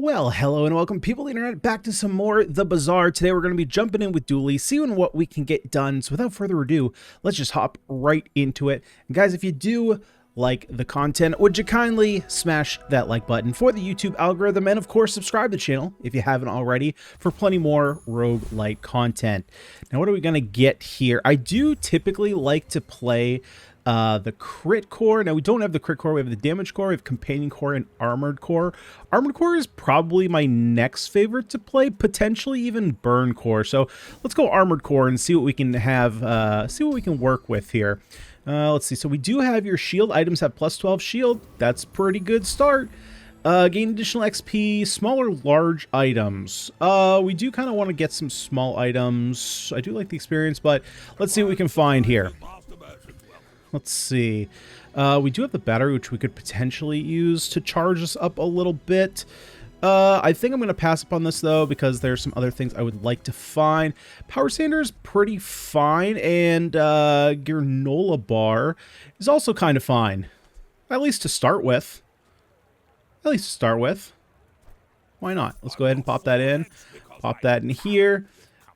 Well, hello and welcome, people of the internet, back to some more The Bazaar. Today we're going to be jumping in with Dooley, seeing what we can get done. So without further ado, let's just hop right into it. And guys, if you do like the content, would you kindly smash that like button for the YouTube algorithm, and of course subscribe to the channel if you haven't already for plenty more roguelike content. Now what are we going to get here? I do typically like to play the crit core. Now we don't have the crit core, we have the damage core, we have companion core, and armored core. Armored core is probably my next favorite to play, potentially even burn core. So let's go armored core and see what we can have, see what we can work with here. Let's see. So we do have your shield items have plus 12 shield. That's pretty good start. Gain additional XP, smaller large items. We do kind of want to get some small items. I do like the experience, but let's see what we can find here. Let's see. We do have the battery, which we could potentially use to charge us up a little bit. I think I'm going to pass up on this, though, because there's some other things I would like to find. Power Sander is pretty fine, and Granola Bar is also kind of fine. At least to start with. At least to start with. Why not? Let's go ahead and pop that in. Pop that in here.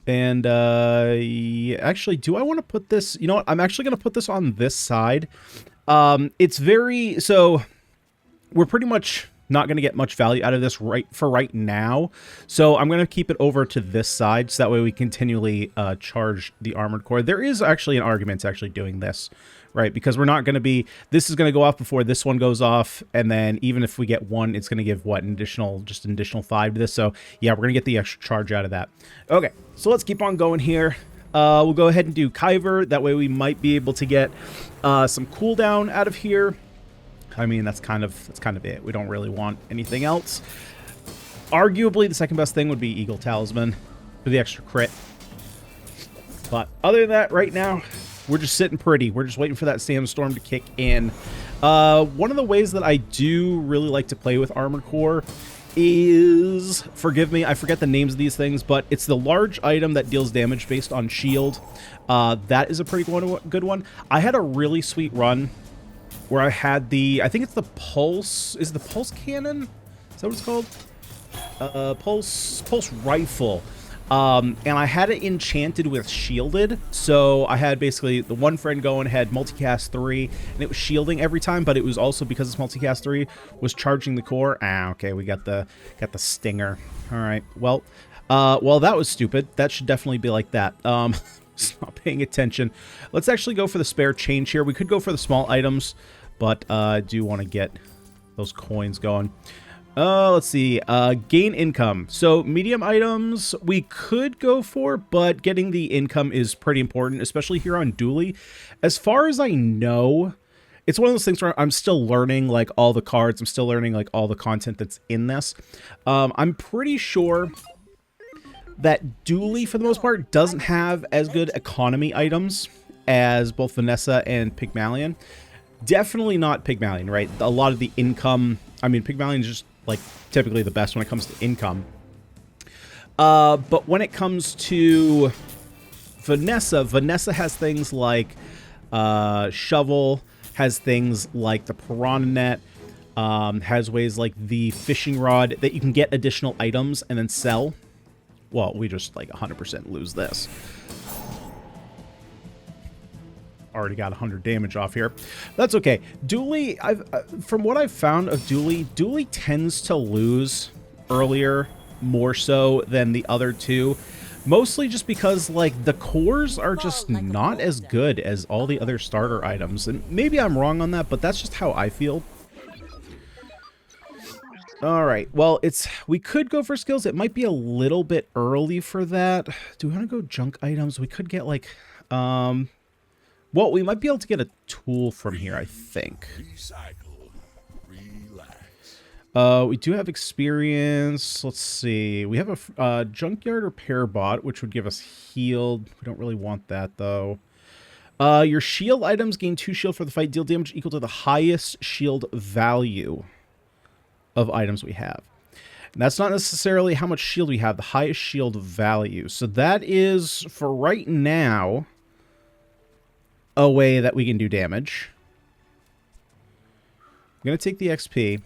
And, yeah, actually, do I want to put this... You know what? I'm actually going to put this on this side. It's very... So, we're pretty much not going to get much value out of this right now. So, I'm going to keep it over to this side, so that way we continually charge the armored core. There is actually an argument to actually doing this, right? Because we're not going to be... This is going to go off before this one goes off, and then even if we get one, it's going to give, what, just an additional 5 to this. So, yeah, we're going to get the extra charge out of that. Okay, so let's keep on going here. We'll go ahead and do Kyver. That way we might be able to get some cooldown out of here. I mean, that's kind of it. We don't really want anything else. Arguably, the second best thing would be Eagle Talisman for the extra crit. But other than that, right now, we're just sitting pretty. We're just waiting for that Sandstorm to kick in. One of the ways that I do really like to play with Armored Core is, forgive me, I forget the names of these things, but it's the large item that deals damage based on shield. That is a pretty good one. I had a really sweet run where I had the, I think it's the Pulse, is it the Pulse Cannon? Is that what it's called? Pulse Rifle. And I had it enchanted with shielded, so I had basically the one friend going, had multicast 3, and it was shielding every time, but it was also, because it's multicast 3, was charging the core. Ah, okay, we got the stinger. All right, well, that was stupid. That should definitely be like that. Just not paying attention. Let's actually go for the spare change here. We could go for the small items, but I do want to get those coins going. Let's see, gain income. So medium items we could go for, but getting the income is pretty important, especially here on Dooley. As far as I know, it's one of those things where I'm still learning, like, all the cards. I'm still learning, like, all the content that's in this. I'm pretty sure that Dooley, for the most part, doesn't have as good economy items as both Vanessa and Pygmalion. Definitely not Pygmalion, right? A lot of the income, I mean, Pygmalion is just, like, typically the best when it comes to income. But when it comes to Vanessa has things like Shovel, has things like the Piranha Net, has ways like the Fishing Rod that you can get additional items and then sell. Well, we just, like, 100% lose this. Already got 100 damage off here. That's okay. Dooley, from what I've found of Dooley tends to lose earlier more so than the other two. Mostly just because, like, the cores are just not as good as all the other starter items. And maybe I'm wrong on that, but that's just how I feel. Alright, well, we could go for skills. It might be a little bit early for that. Do we want to go junk items? We could get, like, well, we might be able to get a tool from here, I think. We do have experience. Let's see. We have a junkyard repair bot, which would give us healed. We don't really want that, though. Your shield items gain 2 shield for the fight. Deal damage equal to the highest shield value of items we have. And that's not necessarily how much shield we have, the highest shield value. So that is, for right now, a way that we can do damage. I'm going to take the XP.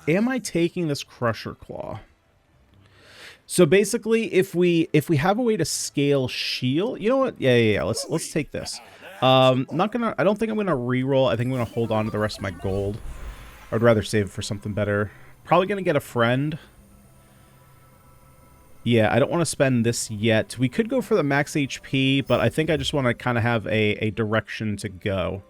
Am I taking this Crusher Claw? So basically, if we have a way to scale shield, you know what? Yeah. Let's take this. Not gonna. I don't think I'm gonna reroll. I think I'm gonna hold on to the rest of my gold. I'd rather save it for something better. Probably gonna get a friend. Yeah, I don't want to spend this yet. We could go for the max HP, but I think I just want to kind of have a direction to go.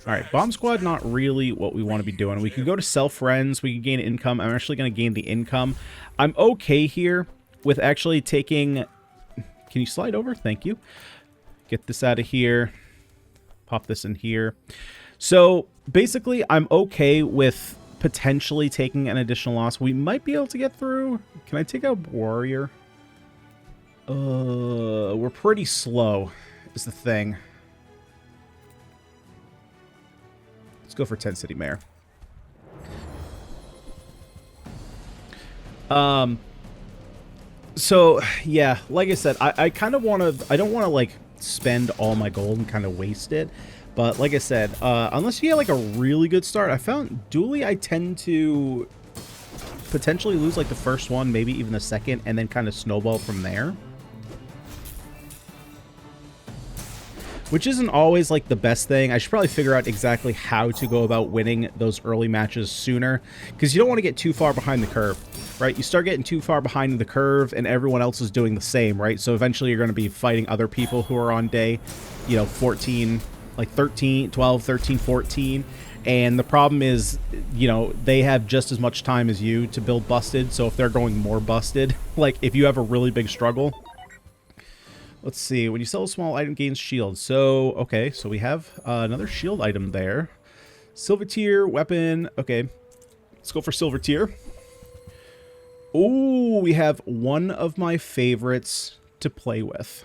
All right, Bomb Squad, not really what we want to be doing. We can go to Sell Friends. We can gain income. I'm actually going to gain the income. I'm okay here with actually taking... Can you slide over? Thank you. Get this out of here. Pop this in here. So, basically, I'm okay with potentially taking an additional loss. We might be able to get through. Can I take out Warrior? We're pretty slow, is the thing. Let's go for 10 City Mayor. So, yeah, like I said, I kind of want to... I don't want to, like, spend all my gold and kind of waste it. But, like I said, unless you get, like, a really good start, I found Dooley, I tend to potentially lose, like, the first one, maybe even the second, and then kind of snowball from there. Which isn't always, like, the best thing. I should probably figure out exactly how to go about winning those early matches sooner. Because you don't want to get too far behind the curve, right? You start getting too far behind the curve, and everyone else is doing the same, right? So eventually you're going to be fighting other people who are on day, you know, 14... like 13, 12, 13, 14. And the problem is, you know, they have just as much time as you to build busted. So if they're going more busted, like if you have a really big struggle. Let's see. When you sell a small item, gains shield. So, okay. So we have another shield item there. Silver tier, weapon. Okay. Let's go for silver tier. Oh, we have one of my favorites to play with.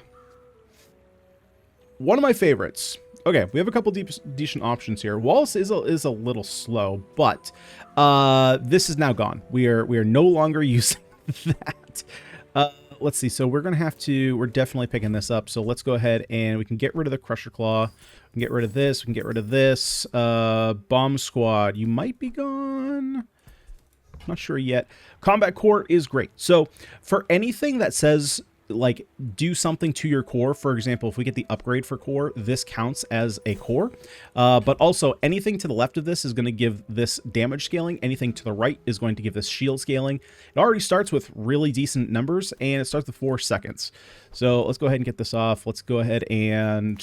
One of my favorites. Okay, we have a couple decent options here. Wallace is a little slow, but this is now gone. We are no longer using that. Let's see. So we're gonna have to. We're definitely picking this up. So let's go ahead and we can get rid of the Crusher Claw. We can get rid of this. We can get rid of this. Bomb Squad. You might be gone. Not sure yet. Combat Core is great. So for anything that says, like, do something to your core, for example, if we get the upgrade for core, this counts as a core. But also anything to the left of this is going to give this damage scaling. Anything to the right is going to give this shield scaling. It already starts with really decent numbers, and it starts with 4 seconds. So let's go ahead and get this off. Let's go ahead and...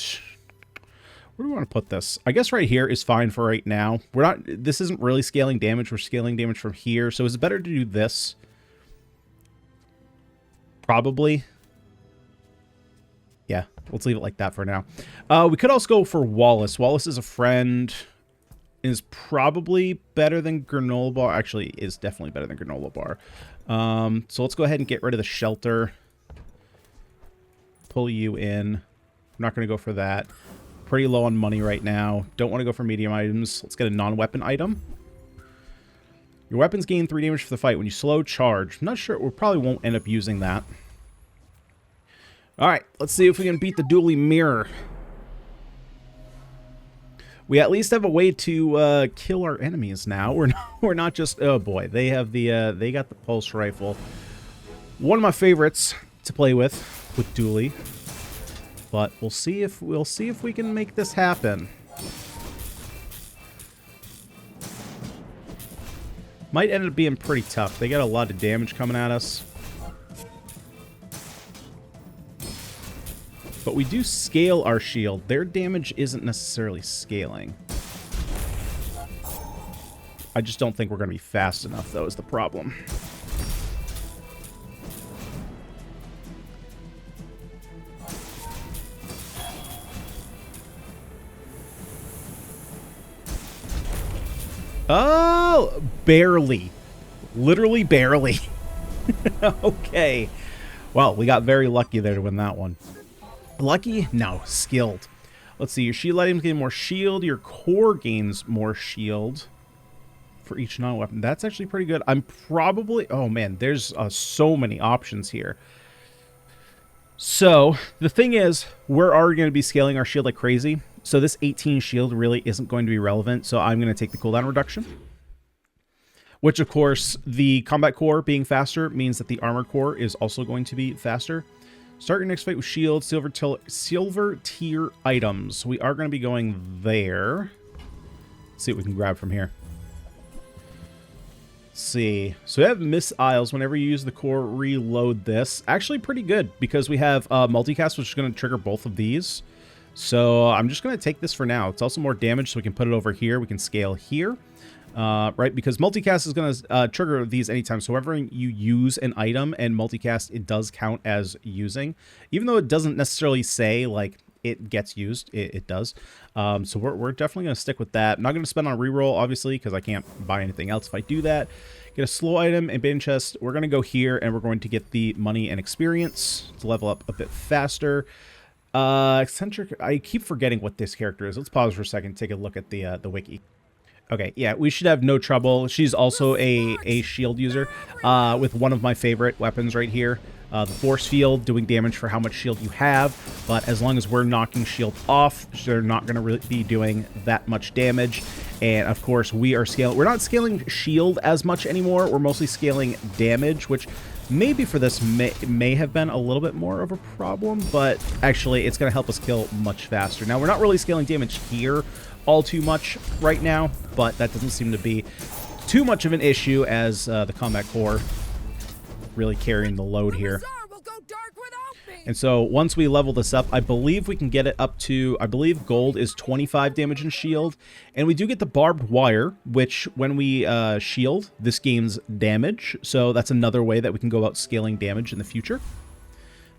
where do we want to put this? I guess right here is fine for right now. We're not... this isn't really scaling damage. We're scaling damage from here. So is it better to do this? Probably. Yeah, let's leave it like that for now. We could also go for Wallace. Wallace is a friend. Is probably better than Granola Bar. Actually, is definitely better than Granola Bar. So let's go ahead and get rid of the shelter. Pull you in. I'm not going to go for that. Pretty low on money right now. Don't want to go for medium items. Let's get a non-weapon item. Your weapons gain 3 damage for the fight when you slow charge. I'm not sure. We probably won't end up using that. Alright, let's see if we can beat the Dooley Mirror. We at least have a way to kill our enemies now. We're not just... oh boy, they have the they got the pulse rifle. One of my favorites to play with Dooley. But we'll see if we can make this happen. Might end up being pretty tough. They got a lot of damage coming at us. But we do scale our shield. Their damage isn't necessarily scaling. I just don't think we're going to be fast enough, though, is the problem. Oh, barely. Literally barely. Okay. Well, we got very lucky there to win that one. Lucky? No. Skilled. Let's see. Your shield items gain more shield. Your core gains more shield for each non-weapon. That's actually pretty good. I'm probably... oh, man. There's so many options here. So, the thing is, we're already going to be scaling our shield like crazy. So this 18 shield really isn't going to be relevant. So I'm going to take the cooldown reduction. which of course the combat core being faster means that the armored core is also going to be faster. Start your next fight with shield, silver tier items. We are going to be going there. Let's see what we can grab from here. Let's see. So we have missiles. Whenever you use the core, reload this. Actually pretty good because we have multicast, which is going to trigger both of these. So I'm just going to take this for now. It's also more damage, so we can put it over here. We can scale here. Right, because multicast is going to trigger these anytime. So whenever you use an item and multicast, it does count as using. Even though it doesn't necessarily say, like, it gets used, it does. So we're definitely going to stick with that. I'm not going to spend on reroll, obviously, because I can't buy anything else if I do that. Get a slow item and bin chest. We're going to go here, and we're going to get the money and experience to level up a bit faster. Eccentric, I keep forgetting what this character is. Let's pause for a second, take a look at the wiki. Okay, yeah, we should have no trouble. She's also a shield user with one of my favorite weapons right here. The force field, doing damage for how much shield you have. But as long as we're knocking shield off, they're not going to really be doing that much damage. And of course, we are scaling. We're not scaling shield as much anymore. We're mostly scaling damage, which maybe for this may have been a little bit more of a problem. But actually, it's going to help us kill much faster. Now, we're not really scaling damage here all too much right now, but that doesn't seem to be too much of an issue as the combat core really carrying the load here. And so once we level this up, I believe we can get it up to, I believe gold is 25 damage and shield. And we do get the barbed wire, which when we shield, this gains damage. So that's another way that we can go about scaling damage in the future.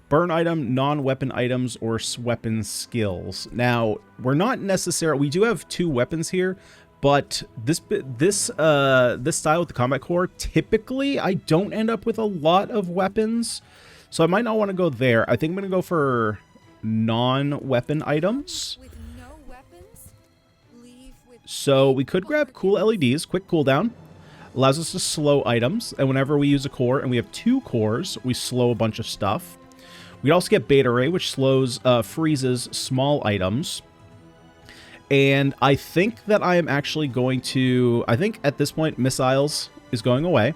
Burn item, non-weapon items, or weapon skills. Now, we're not necessarily... We do have 2 weapons here, but this style with the combat core, typically, I don't end up with a lot of weapons. So I might not want to go there. I think I'm going to go for non-weapon items. So we could grab cool LEDs, quick cooldown. Allows us to slow items. And whenever we use a core, and we have 2 cores, we slow a bunch of stuff. We also get Beta Ray, which freezes small items. And I think that I am actually going to... I think at this point, missiles is going away.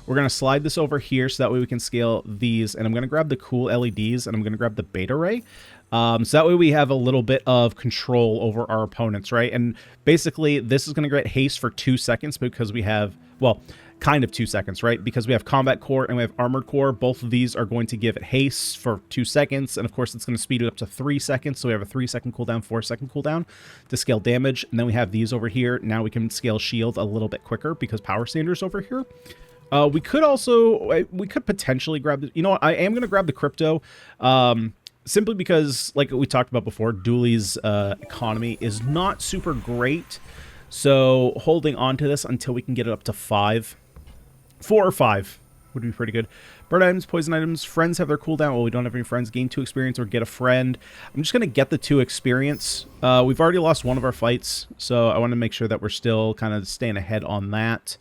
We're going to slide this over here so that way we can scale these. And I'm going to grab the cool LEDs, and I'm going to grab the Beta Ray. So that way we have a little bit of control over our opponents, right? And basically, this is going to get haste for 2 seconds because we have... Well... kind of 2 seconds, right? Because we have combat core and we have armored core. Both of these are going to give it haste for 2 seconds. And of course, it's going to speed it up to 3 seconds. So we have a 3-second cooldown, 4-second cooldown to scale damage. And then we have these over here. Now we can scale shield a little bit quicker because power standard's over here. We could potentially grab the, you know what? I am going to grab the crypto. Simply because, like we talked about before, Dooley's economy is not super great. So holding on to this until we can get it up to 5. 4 or 5 would be pretty good. Bird items, poison items, friends have their cooldown. Well, we don't have any friends. Gain 2 experience or get a friend. I'm just going to get the 2 experience. We've already lost one of our fights, so I want to make sure that we're still kind of staying ahead on that.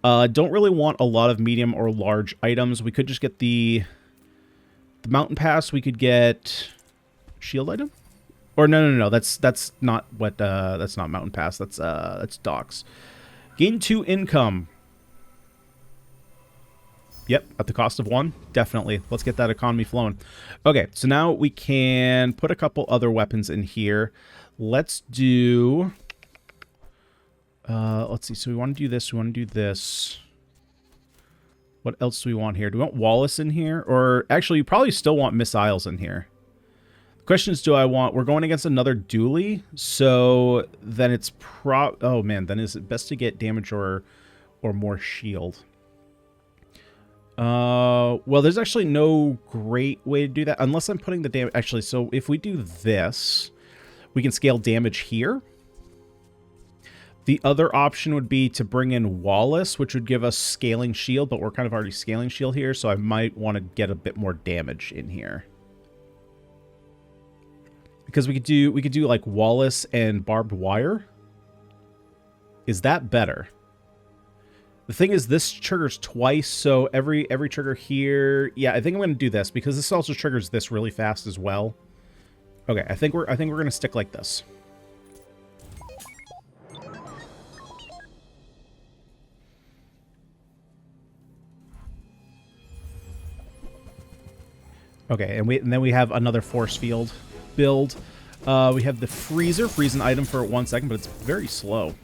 Don't really want a lot of medium or large items. We could just get the mountain pass. We could get shield item. Or no. That's not what. That's not mountain pass. That's docks. Gain 2 income. Yep, at the cost of 1, definitely. Let's get that economy flowing. Okay, so now we can put a couple other weapons in here. Let's do... let's see, so we want to do this, we want to do this. What else do we want here? Do we want Wallace in here? Or actually, you probably still want missiles in here. The question is, do I want... We're going against another Dooley, so then it's oh man, then is it best to get damage or more shield? Well, there's actually no great way to do that unless I'm putting the damage. Actually, so if we do this, we can scale damage here. The other option would be to bring in Wallace, which would give us scaling shield, but we're kind of already scaling shield here, so I might want to get a bit more damage in here. Because we could do like Wallace and barbed wire. Is that better? The thing is, this triggers twice, so every trigger here... Yeah, I think I'm going to do this, because this also triggers this really fast as well. Okay, I think we're going to stick like this. Okay, and then we have another force field build. We have the freezer, freeze an item for 1 second, but it's very slow.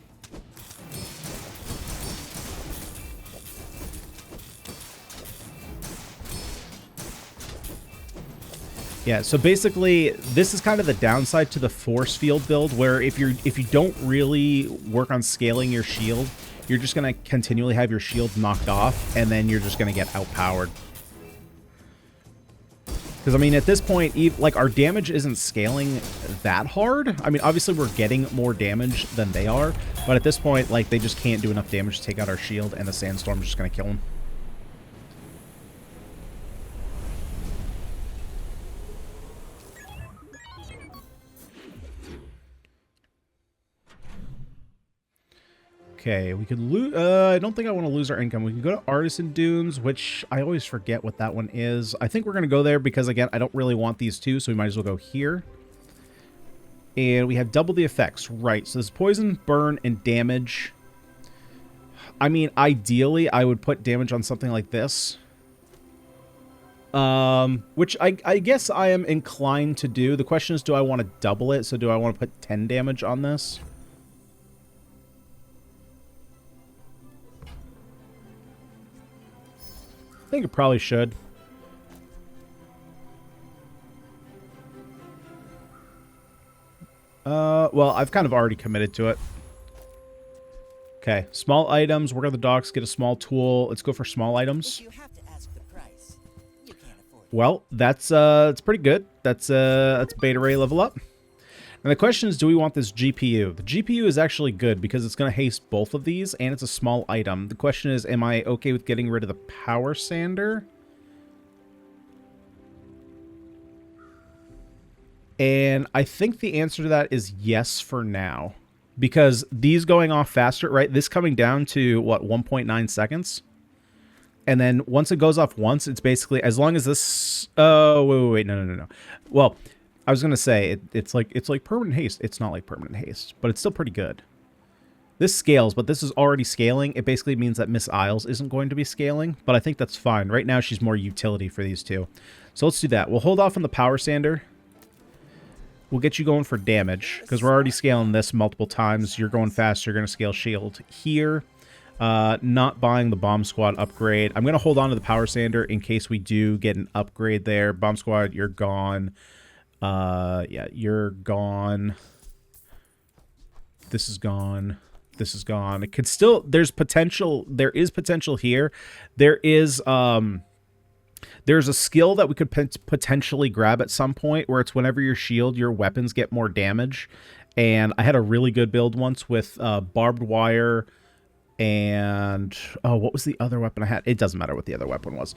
Yeah, so basically, this is kind of the downside to the force field build, where if you don't really work on scaling your shield, you're just gonna continually have your shield knocked off, and then you're just gonna get outpowered. Because, I mean, at this point, like, our damage isn't scaling that hard. I mean, obviously, we're getting more damage than they are. But at this point, like, they just can't do enough damage to take out our shield, and the sandstorm's just going to kill them. Okay, we could lose... I don't think I want to lose our income. We can go to Artisan Dunes, which I always forget what that one is. I think we're going to go there because, again, I don't really want these two, so we might as well go here. And we have double the effects. Right, so this poison, burn, and damage. I mean, ideally, I would put damage on something like this. Which I guess I am inclined to do. The question is, do I want to double it? So do I want to put 10 damage on this? I think it probably should. Well, I've kind of already committed to it. Okay, small items. Work on the docks. Get a small tool. Let's go for small items. If you have to ask the price, you can't afford it. Well, that's pretty good. That's Beta Ray level up. And the question is, do we want this GPU? The GPU is actually good because it's going to haste both of these, and it's a small item. The question is, am I okay with getting rid of the power sander? And I think the answer to that is yes for now. Because these going off faster, right? This coming down to, what, 1.9 seconds? And then once it goes off once, it's basically, as long as this... Oh, wait, no. Well... I was gonna say it's like permanent haste. It's not like permanent haste, but it's still pretty good. This scales, but this is already scaling. It basically means that Miss Isles isn't going to be scaling, but I think that's fine. Right now, she's more utility for these two. So let's do that. We'll hold off on the power sander. We'll get you going for damage because we're already scaling this multiple times. You're going fast. You're gonna scale shield here. Not buying the bomb squad upgrade. I'm gonna hold on to the power sander in case we do get an upgrade there. Bomb squad, you're gone. Yeah, you're gone. This is gone. This is gone. It could still, there's potential, there is potential here. There's a skill that we could potentially grab at some point where it's whenever your shield, your weapons get more damage. And I had a really good build once with, barbed wire and, oh, what was the other weapon I had? It doesn't matter what the other weapon was.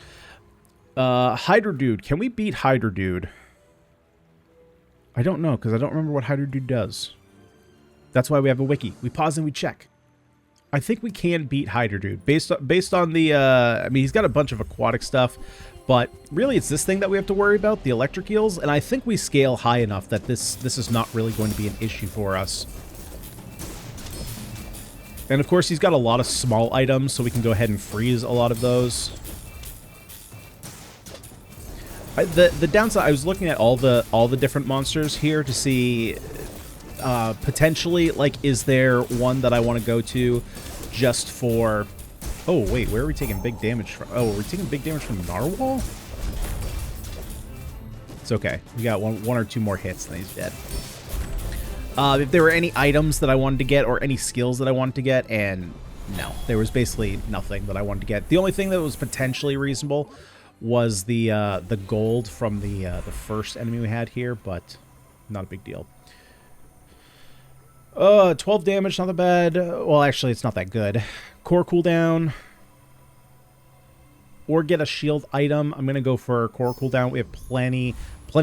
Hydro Dude. Can we beat Hydro Dude? I don't know, because I don't remember what Hydro Dude does. That's why we have a wiki. We pause and we check. I think we can beat Hydro Dude. Based on the... I mean, he's got a bunch of aquatic stuff, but really it's this thing that we have to worry about, the electric eels, and I think we scale high enough that this is not really going to be an issue for us. And of course, he's got a lot of small items, so we can go ahead and freeze a lot of those. The downside, I was looking at all the different monsters here to see potentially, like, is there one that I want to go to just for... Oh, wait, where are we taking big damage from? Oh, we're taking big damage from Narwhal? It's okay. We got one or two more hits and he's dead. If there were any items that I wanted to get or any skills that I wanted to get, and no, there was basically nothing that I wanted to get. The only thing that was potentially reasonable was the gold from the first enemy we had here, but not a big deal. 12 damage, not that bad. Well, actually, it's not that good. Core cooldown. Or get a shield item. I'm going to go for core cooldown. We have plenty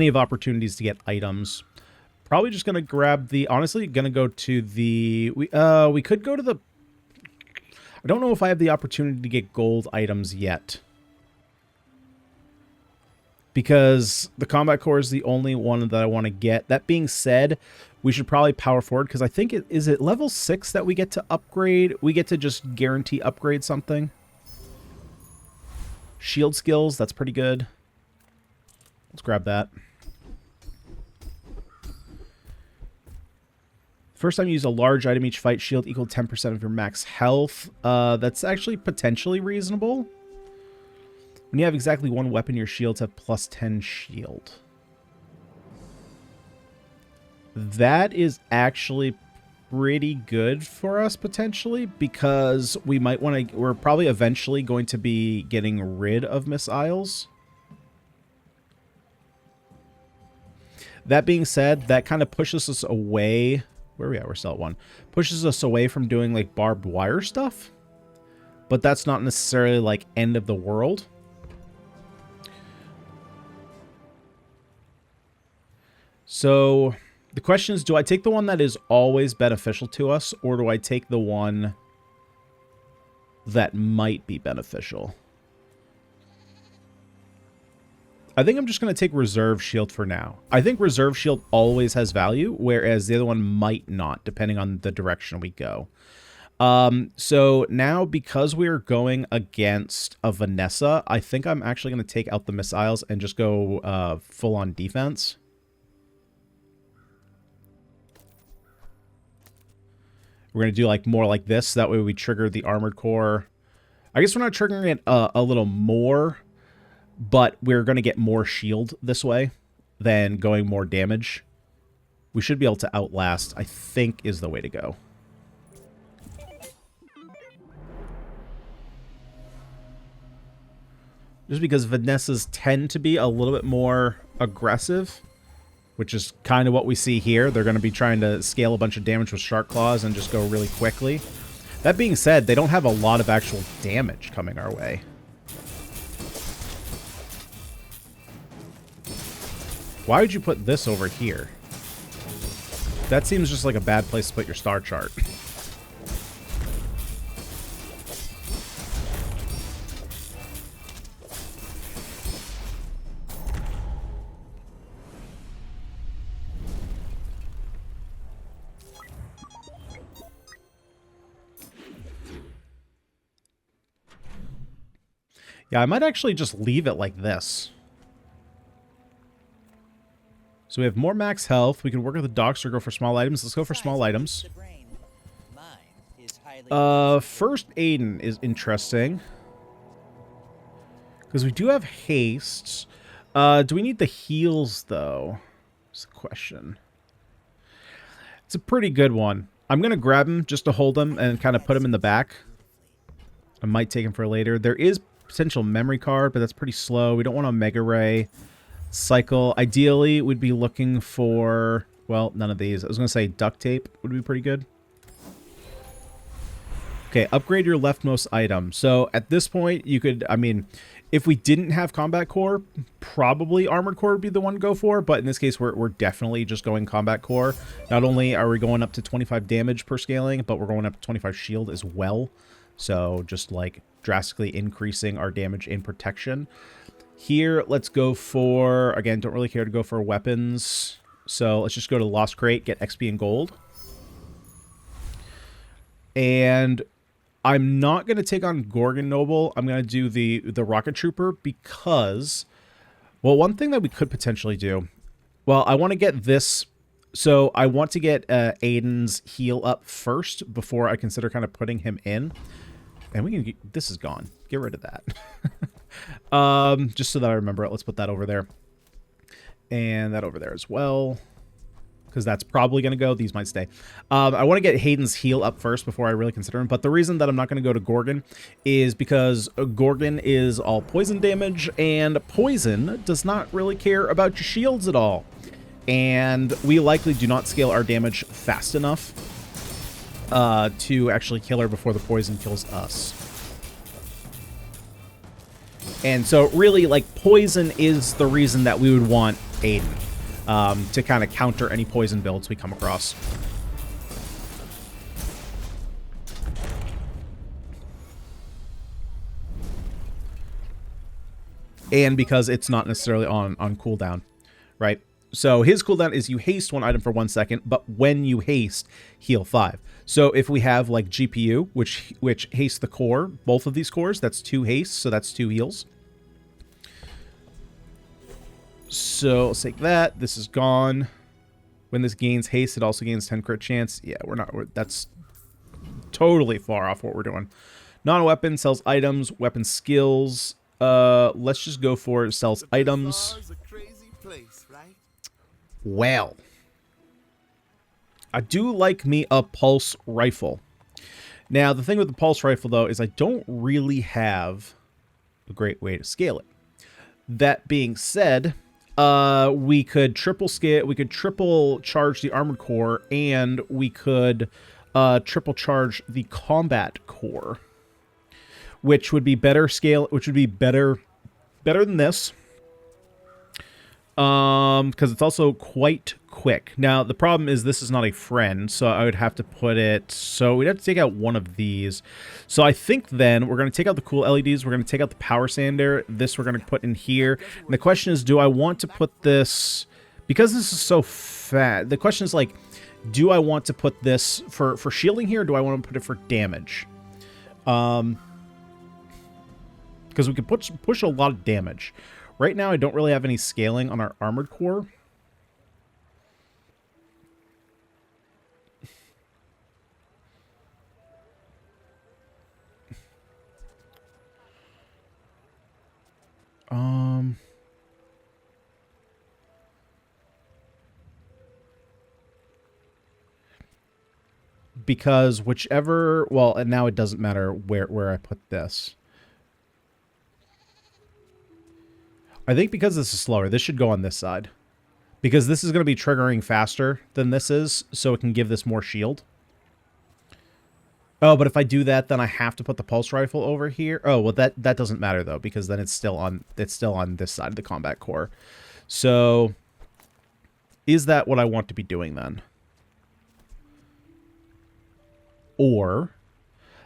of opportunities to get items. Probably just going to grab the... Honestly, going to go to the... We could go to the... I don't know if I have the opportunity to get gold items yet. Because the combat core is the only one that I want to get. That being said, we should probably power forward because I think is it level 6 that we get to upgrade? We get to just guarantee upgrade something. Shield skills, that's pretty good. Let's grab that. First time you use a large item, each fight shield equal 10% of your max health. That's actually potentially reasonable. When you have exactly one weapon, your shields have plus 10 shield. That is actually pretty good for us, potentially, because we might want to... We're probably eventually going to be getting rid of missiles. That being said, that kind of pushes us away... Where are we at? We're still at 1. Pushes us away from doing, like, barbed wire stuff. But that's not necessarily, like, end of the world. So, the question is, do I take the one that is always beneficial to us, or do I take the one that might be beneficial? I think I'm just going to take Reserve Shield for now. I think Reserve Shield always has value, whereas the other one might not, depending on the direction we go. So now, because we're going against a Vanessa, I think I'm actually going to take out the missiles and just go full-on defense. We're going to do like more like this. That way we trigger the Armored Core. I guess we're not triggering it a little more, but we're going to get more shield this way than going more damage. We should be able to outlast, I think, is the way to go. Just because Vanessas tend to be a little bit more aggressive, which is kind of what we see here. They're going to be trying to scale a bunch of damage with Shark Claws and just go really quickly. That being said, they don't have a lot of actual damage coming our way. Why would you put this over here? That seems just like a bad place to put your star chart. Yeah, I might actually just leave it like this. So we have more max health. We can work with the docks or go for small items. Let's go for small items. First Aiden is interesting. Because we do have haste. Do we need the heals, though? That's the question. It's a pretty good one. I'm going to grab him just to hold him and kind of put him in the back. I might take him for later. There is potential memory card, but that's pretty slow. We don't want a Mega Ray. Cycle. Ideally, we'd be looking for... Well, none of these. I was going to say duct tape would be pretty good. Okay, upgrade your leftmost item. So, at this point, you could... I mean, if we didn't have Combat Core, probably Armored Core would be the one to go for. But in this case, we're definitely just going Combat Core. Not only are we going up to 25 damage per scaling, but we're going up to 25 shield as well. So, just, like, drastically increasing our damage in protection. Here, let's go for, again, don't really care to go for weapons. So let's just go to the Lost Crate, get XP and gold. And I'm not going to take on Gorgon Noble. I'm going to do the Rocket Trooper because, well, one thing that we could potentially do, well, I want to get this. So I want to get Aiden's heal up first before I consider kind of putting him in. And we can get, this is gone. Get rid of that. Just so that I remember it, let's put that over there. And that over there as well. Because that's probably going to go. These might stay. I want to get Hayden's heal up first before I really consider him. But the reason that I'm not going to go to Gorgon is because Gorgon is all poison damage. And poison does not really care about your shields at all. And we likely do not scale our damage fast enough to actually kill her before the poison kills us. And so really, like, poison is the reason that we would want Aiden to kind of counter any poison builds we come across. And because it's not necessarily on cooldown, right? So his cooldown is you haste one item for 1 second, but when you haste, heal 5. So if we have like GPU, which hastes the core, both of these cores, that's 2 hastes, so that's 2 heals. So let's take that. This is gone. When this gains haste, it also gains 10 crit chance. Yeah, that's totally far off what we're doing. Non-weapon sells items, weapon skills. Let's just go for it. Sells items. Bazaar's a crazy place, right? Well, I do like me a pulse rifle. Now, the thing with the pulse rifle, though, is I don't really have a great way to scale it. That being said, we could triple scale, we could triple charge the armored core, and we could triple charge the combat core, which would be better scale, which would be better than this. Because it's also quite quick. Now, the problem is this is not a friend, so I would have to put it... So we'd have to take out one of these. So I think then we're going to take out the cool LEDs. We're going to take out the power sander. This we're going to put in here. And the question is, do I want to put this... Because this is so fat, the question is, like, do I want to put this for shielding here, or do I want to put it for damage? Because we could push a lot of damage. Right now, I don't really have any scaling on our armored core. Because whichever... Well, and now it doesn't matter where I put this. I think because this is slower, this should go on this side. Because this is going to be triggering faster than this is, so it can give this more shield. Oh, but if I do that, then I have to put the pulse rifle over here. Oh, well, that doesn't matter, though, because then it's still on this side of the combat core. So, is that what I want to be doing, then? Or,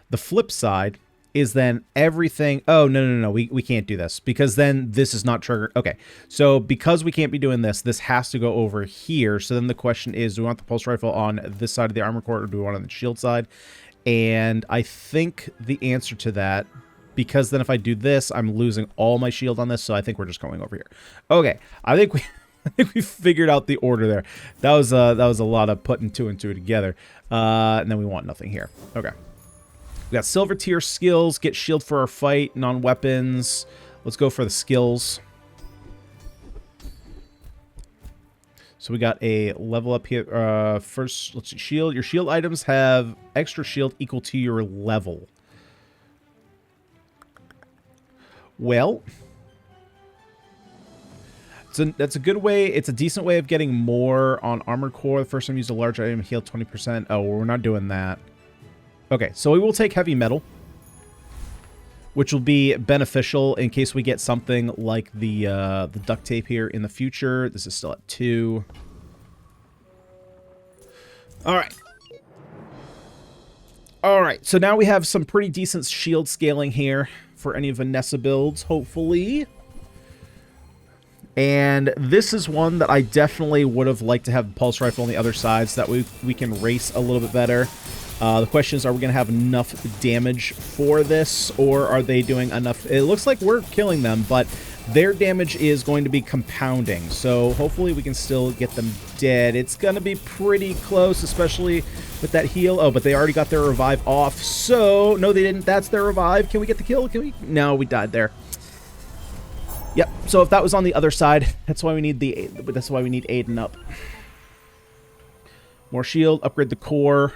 the flip side... is then everything... Oh, no. We can't do this. Because then this is not triggered. Okay. So because we can't be doing this, this has to go over here. So then the question is, do we want the pulse rifle on this side of the armor core, or do we want it on the shield side? And I think the answer to that... Because then if I do this, I'm losing all my shield on this. So I think we're just going over here. Okay. I think we figured out the order there. That was a lot of putting two and two together. And then we want nothing here. Okay. We got silver tier skills, get shield for our fight, non-weapons. Let's go for the skills. So we got a level up here. First, let's see, shield. Your shield items have extra shield equal to your level. Well, that's a good way. It's a decent way of getting more on armored core. The first time you use a large item, heal 20%. Oh, we're not doing that. Okay, so we will take heavy metal, which will be beneficial in case we get something like the duct tape here in the future. This is still at 2. All right. All right, so now we have some pretty decent shield scaling here for any Vanessa builds, hopefully. And this is one that I definitely would have liked to have the pulse rifle on the other side so that we can race a little bit better. The question is, are we going to have enough damage for this, or are they doing enough? It looks like we're killing them, but their damage is going to be compounding. So hopefully we can still get them dead. It's going to be pretty close, especially with that heal. Oh, but they already got their revive off. So, no, they didn't. That's their revive. Can we get the kill? Can we? No, we died there. Yep. So if that was on the other side, that's why we need Aiden up. More shield. Upgrade the core.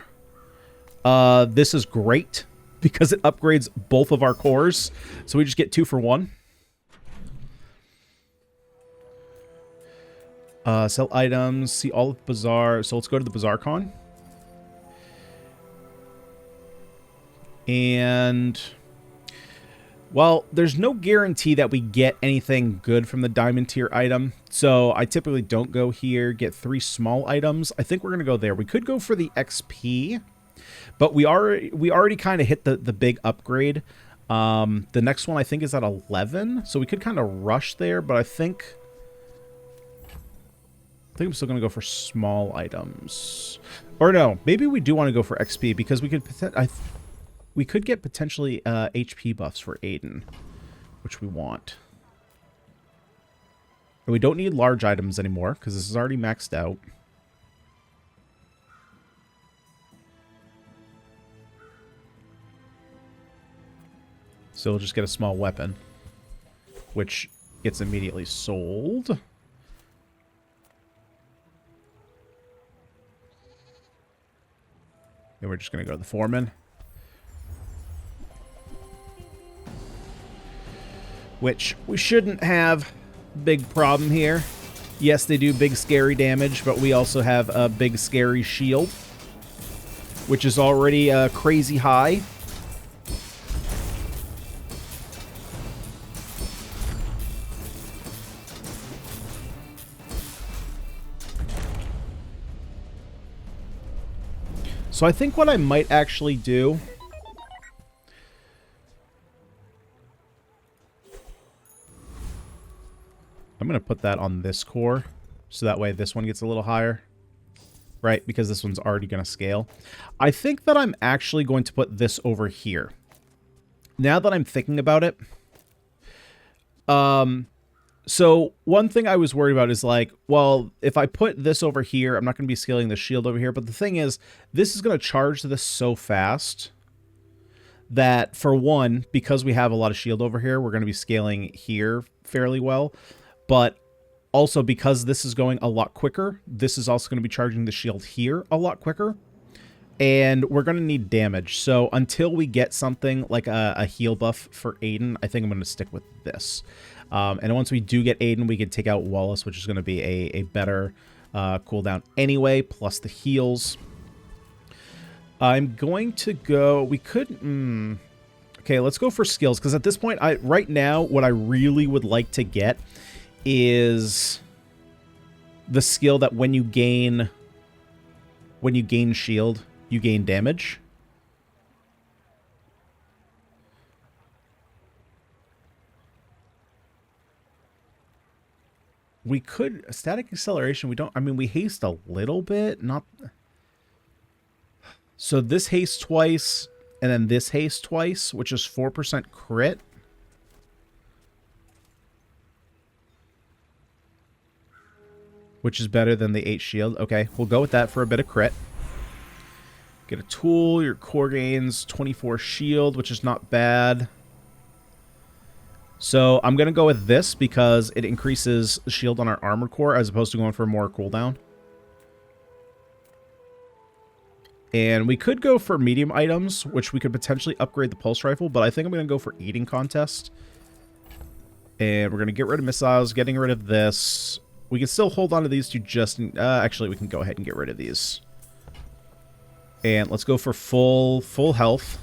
This is great because it upgrades both of our cores. So we just get 2 for 1. Sell items. See all of Bazaar. So let's go to the Bazaar Con. And... well, there's no guarantee that we get anything good from the diamond tier item. So I typically don't go here. Get 3 small items. I think we're going to go there. We could go for the XP. But we already kind of hit the big upgrade. The next one I think is at 11. So we could kind of rush there. But I think I'm still going to go for small items. Or no, maybe we do want to go for XP. Because we could get potentially HP buffs for Aiden. Which we want. And we don't need large items anymore because this is already maxed out. So we'll just get a small weapon, which gets immediately sold. And we're just going to go to the foreman. Which we shouldn't have big problem here. Yes, they do big scary damage, but we also have a big scary shield, which is already crazy high. So I think what I might actually do... I'm going to put that on this core, so that way this one gets a little higher. Right, because this one's already going to scale. I think that I'm actually going to put this over here. Now that I'm thinking about it... So one thing I was worried about is like, well, if I put this over here, I'm not going to be scaling the shield over here. But the thing is, this is going to charge this so fast that, for one, because we have a lot of shield over here, we're going to be scaling here fairly well. But also because this is going a lot quicker, this is also going to be charging the shield here a lot quicker. And we're going to need damage. So until we get something like a heal buff for Aiden, I think I'm going to stick with this. And once we do get Aiden, we can take out Wallace, which is going to be a better cooldown anyway, plus the heals. I'm going to go... We could... okay, let's go for skills, because at this point, right now, what I really would like to get is the skill that when you gain shield, you gain damage. We could... Static acceleration, we don't... I mean, we haste a little bit, not... So this haste twice, and then this haste twice, which is 4% crit. Which is better than the 8 shield. Okay, we'll go with that for a bit of crit. Get a tool, your core gains 24 shield, which is not bad. So I'm going to go with this because it increases the shield on our armored core as opposed to going for more cooldown. And we could go for medium items, which we could potentially upgrade the pulse rifle, but I think I'm going to go for eating contest. And we're going to get rid of missiles, getting rid of this. We can still hold on to these two just... actually, we can go ahead and get rid of these. And let's go for full health.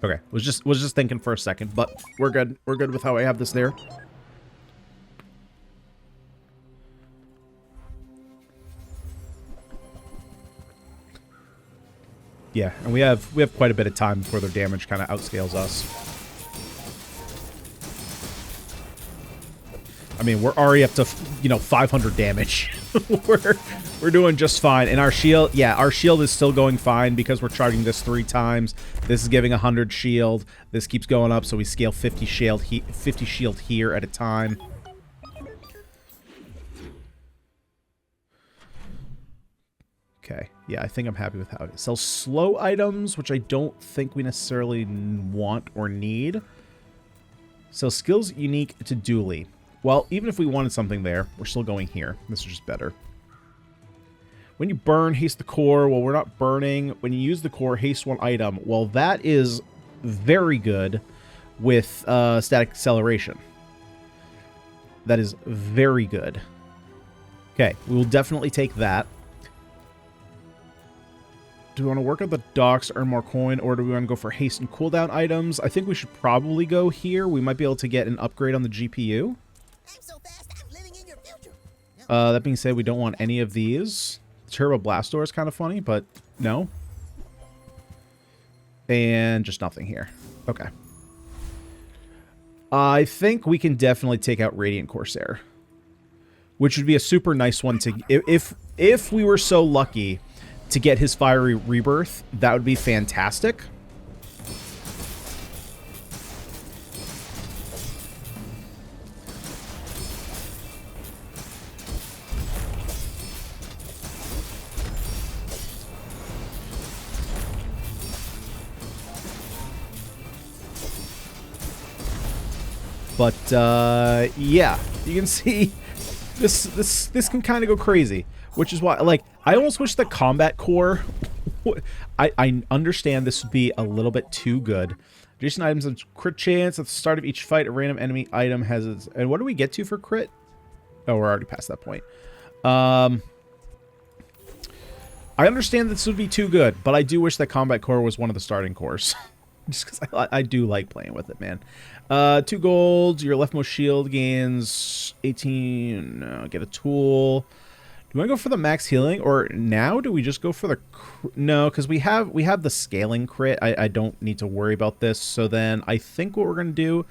Okay, was just thinking for a second, but we're good. We're good with how I have this there. Yeah, and we have quite a bit of time before their damage kind of outscales us. I mean, we're already up to, 500 damage. We're doing just fine. And our shield, yeah, our shield is still going fine because we're charging this 3 times. This is giving 100 shield. This keeps going up, so we scale 50 shield here at a time. Okay, yeah, I think I'm happy with how it is. Sells slow items, which I don't think we necessarily want or need. Sells skills unique to Dooley. Well, even if we wanted something there, we're still going here. This is just better. When you burn, haste the core. Well, we're not burning. When you use the core, haste 1 item. Well, that is very good with static acceleration. That is very good. Okay, we will definitely take that. Do we want to work at the docks, earn more coin, or do we want to go for haste and cooldown items? I think we should probably go here. We might be able to get an upgrade on the GPU. I'm so fast, I'm living in your future. That being said, we don't want any of these. Turbo Blast Door is kind of funny, but no. And just nothing here. Okay. I think we can definitely take out Radiant Corsair. which would be a super nice one to if we were so lucky to get his fiery rebirth. That would be fantastic. But yeah, you can see this can kind of go crazy, which is why, like, I almost wish the combat core. I understand this would be a little bit too good. Adjacent items have crit chance at the start of each fight. A random enemy item has its. And what do we get to for crit? Oh, we're already past that point. I understand this would be too good, but I do wish that combat core was one of the starting cores. Just because I do like playing with it, man. 2 gold. Your leftmost shield gains 18. No, get a tool. Do we go for the max healing, or now do we just go for the... No, because we have the scaling crit. I don't need to worry about this. So then I think what we're going to do...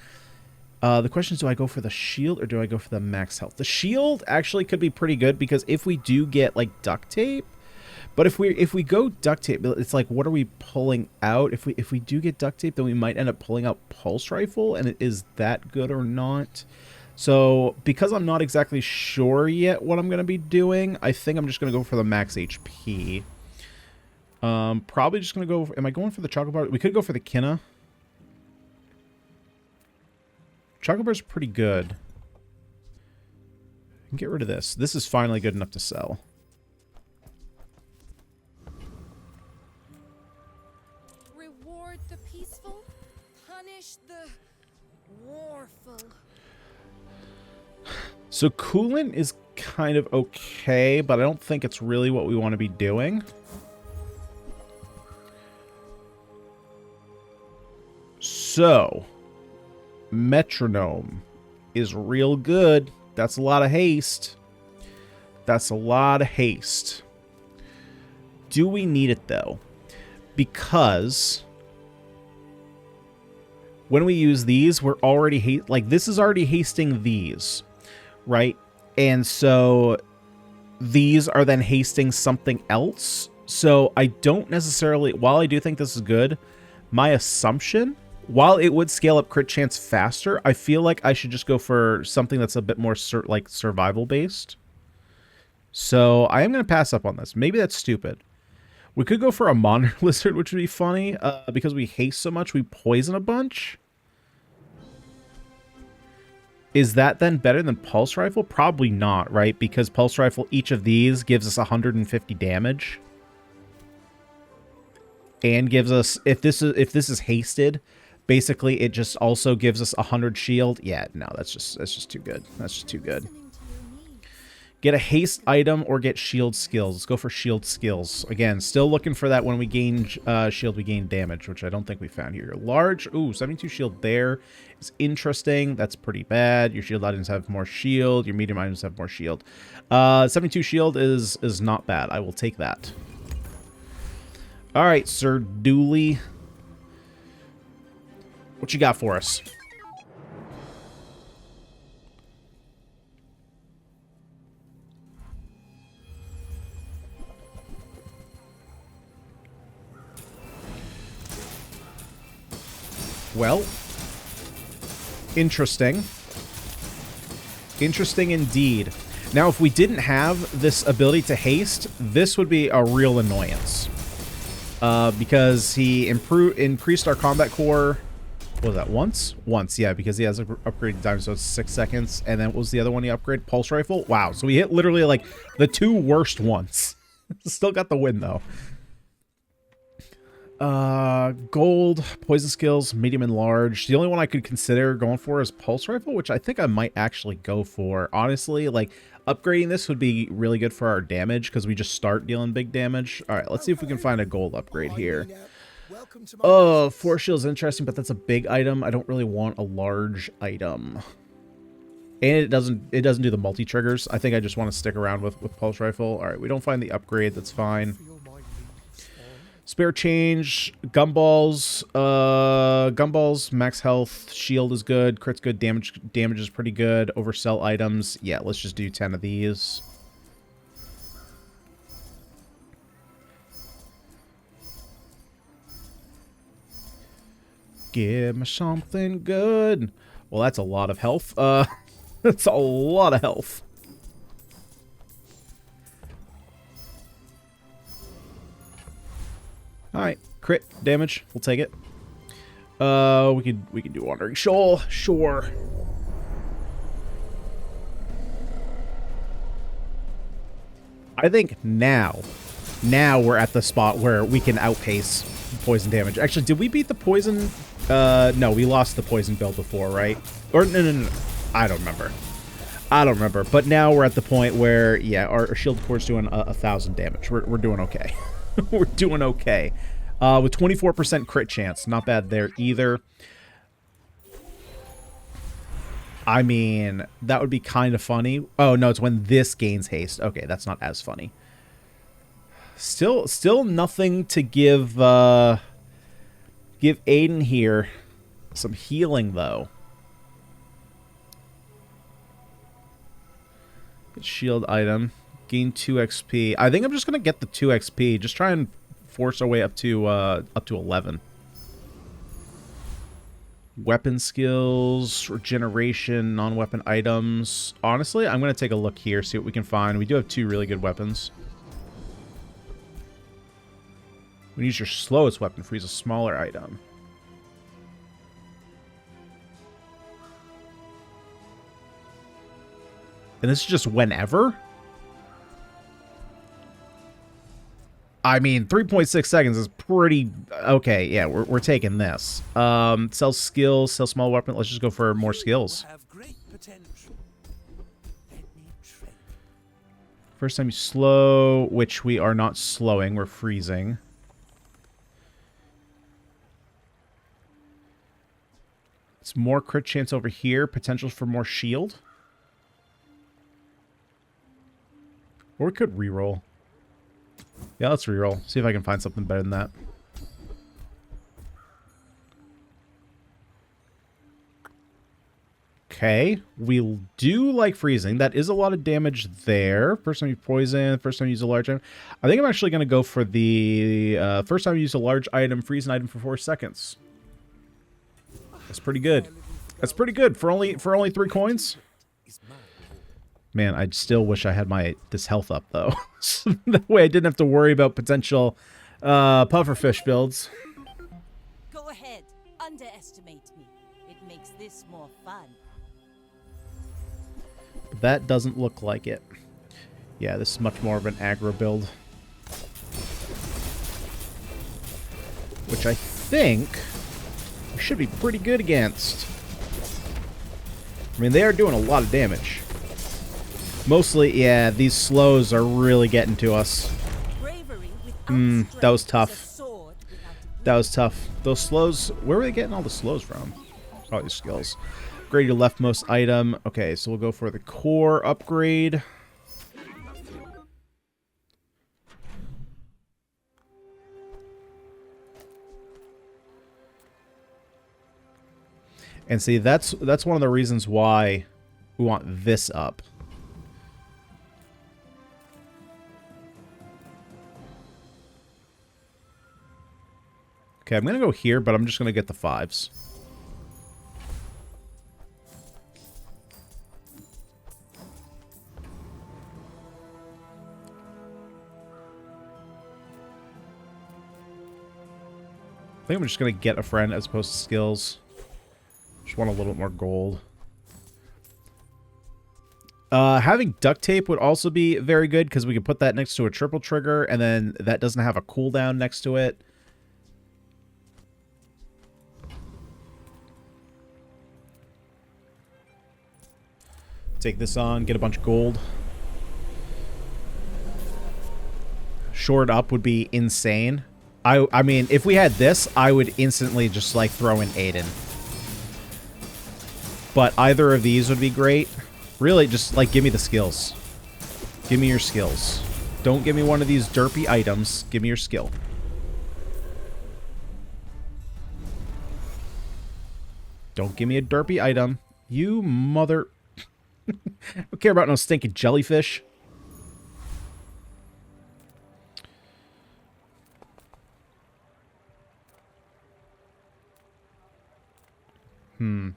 the question is, do I go for the shield or do I go for the max health? The shield actually could be pretty good, because if we do get, like, duct tape... But if we go duct tape, it's like, what are we pulling out? If we do get duct tape, then we might end up pulling out pulse rifle, and is that good or not? So because I'm not exactly sure yet what I'm gonna be doing, I think I'm just gonna go for the max HP. Probably just gonna go. Am I going for the chocolate bar? We could go for the Kinna. Chocolate bar's pretty good. Get rid of this. This is finally good enough to sell. The peaceful, punish the warful. So coolant is kind of okay, but I don't think it's really what we want to be doing. So metronome is real good. That's a lot of haste. That's a lot of haste. Do we need it though? Because when we use these, we're already like, this is already hasting these, right? And so these are then hasting something else. So I don't necessarily, while I do think this is good, my assumption, while it would scale up crit chance faster, I feel like I should just go for something that's a bit more like survival based. So I am going to pass up on this. Maybe that's stupid. We could go for a monitor lizard, which would be funny, because we haste so much, we poison a bunch. Is that then better than pulse rifle? Probably not, right? Because pulse rifle, each of these gives us 150 damage, and gives us, if this is hasted, basically it just also gives us 100 shield. Yeah, no, that's just too good. That's just too good. Get a haste item or get shield skills. Let's go for shield skills. Again, still looking for that when we gain shield, we gain damage, which I don't think we found here. Large, ooh, 72 shield there is interesting. That's pretty bad. Your shield items have more shield. Your medium items have more shield. 72 shield is not bad. I will take that. All right, Sir Dooley. What you got for us? Well, interesting. Interesting indeed. Now, if we didn't have this ability to haste, this would be a real annoyance. Because he increased our combat core. What was that, once? Once, yeah, because he has an upgraded time, so it's 6 seconds. And then what was the other one he upgraded? Pulse rifle? Wow, so we hit literally, like, the 2 worst ones. Still got the win, though. Gold, poison skills, medium and large. The only one I could consider going for is pulse rifle, which I think I might actually go for. Honestly, like, upgrading this would be really good for our damage, because we just start dealing big damage. All right, let's see if we can find a gold upgrade here. Oh, 4 shields interesting, but that's a big item. I don't really want a large item. And it doesn't do the multi-triggers. I think I just want to stick around with pulse rifle. All right, we don't find the upgrade. That's fine. Spare change, gumballs, max health, shield is good, crit's good, damage is pretty good, oversell items. Yeah, let's just do 10 of these. Give me something good. Well, that's a lot of health. That's a lot of health. Alright, crit damage. We'll take it. We could do Wandering Shoal. Sure. I think now we're at the spot where we can outpace poison damage. Actually, did we beat the poison? No, we lost the poison build before, right? Or no. I don't remember. But now we're at the point where, yeah, our shield core's doing 1,000 damage. We're doing okay. We're doing okay. With 24% crit chance. Not bad there either. I mean, that would be kind of funny. Oh, no, it's when this gains haste. Okay, that's not as funny. Still nothing to give Aiden here some healing, though. Good shield item. Gain 2 XP. I think I'm just going to get the 2 XP. Just try and force our way up to 11. Weapon skills, regeneration, non-weapon items. Honestly, I'm going to take a look here, see what we can find. We do have 2 really good weapons. When you use your slowest weapon, freeze a smaller item. And this is just whenever? I mean, 3.6 seconds is pretty... Okay, yeah, we're taking this. Sell skills, sell small weapon. Let's just go for more skills. Have great potential. Let me train. First time you slow, which we are not slowing. We're freezing. It's more crit chance over here. Potential for more shield. Or we could reroll. Yeah, let's reroll. See if I can find something better than that. Okay. We do like freezing. That is a lot of damage there. First time you poison. First time you use a large item. I think I'm actually going to go for the first time you use a large item, freeze an item for 4 seconds. That's pretty good. That's pretty good for only 3 coins. Man, I still wish I had this health up, though. So that way I didn't have to worry about potential pufferfish builds. Go ahead. Underestimate me. It makes this more fun. But that doesn't look like it. Yeah, this is much more of an aggro build. Which I think we should be pretty good against. I mean, they are doing a lot of damage. Mostly, yeah, these slows are really getting to us. That was tough. That was tough. Those slows, where were they getting all the slows from? Probably skills. Upgrade your leftmost item. Okay, so we'll go for the core upgrade. And see, that's one of the reasons why we want this up. Okay, I'm going to go here, but I'm just going to get the 5s. I think I'm just going to get a friend as opposed to skills. Just want a little bit more gold. Having duct tape would also be very good because we can put that next to a triple trigger, and then that doesn't have a cooldown next to it. Take this on, get a bunch of gold. Short up would be insane. I mean, if we had this, I would instantly just, like, throw in Aiden. But either of these would be great. Really, just, like, give me the skills. Give me your skills. Don't give me one of these derpy items. Give me your skill. Don't give me a derpy item. You mother... Don't care about no stinking jellyfish. Do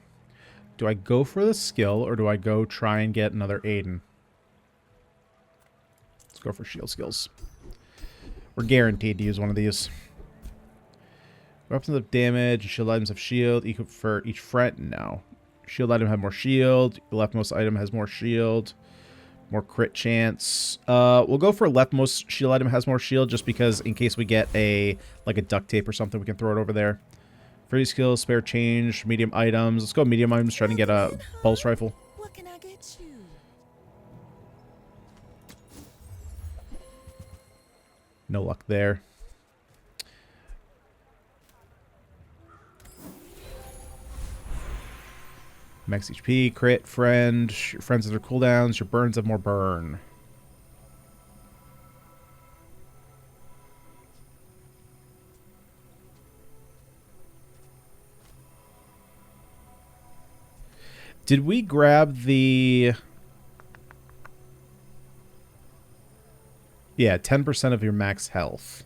I go for the skill, or do I go try and get another Aiden? Let's go for shield skills. We're guaranteed to use one of these. Weapons of damage, shield items have shield. Equip for each front? No. Shield item have more shield. The leftmost item has more shield. More crit chance. We'll go for leftmost shield item has more shield, just because in case we get like a duct tape or something, we can throw it over there. Free skills, spare change, medium items. Let's go medium items, trying to get a pulse rifle. What can I get you? No luck there. Max HP, crit, friend. Your friends have their cooldowns. Your burns have more burn. Did we grab the... Yeah, 10% of your max health.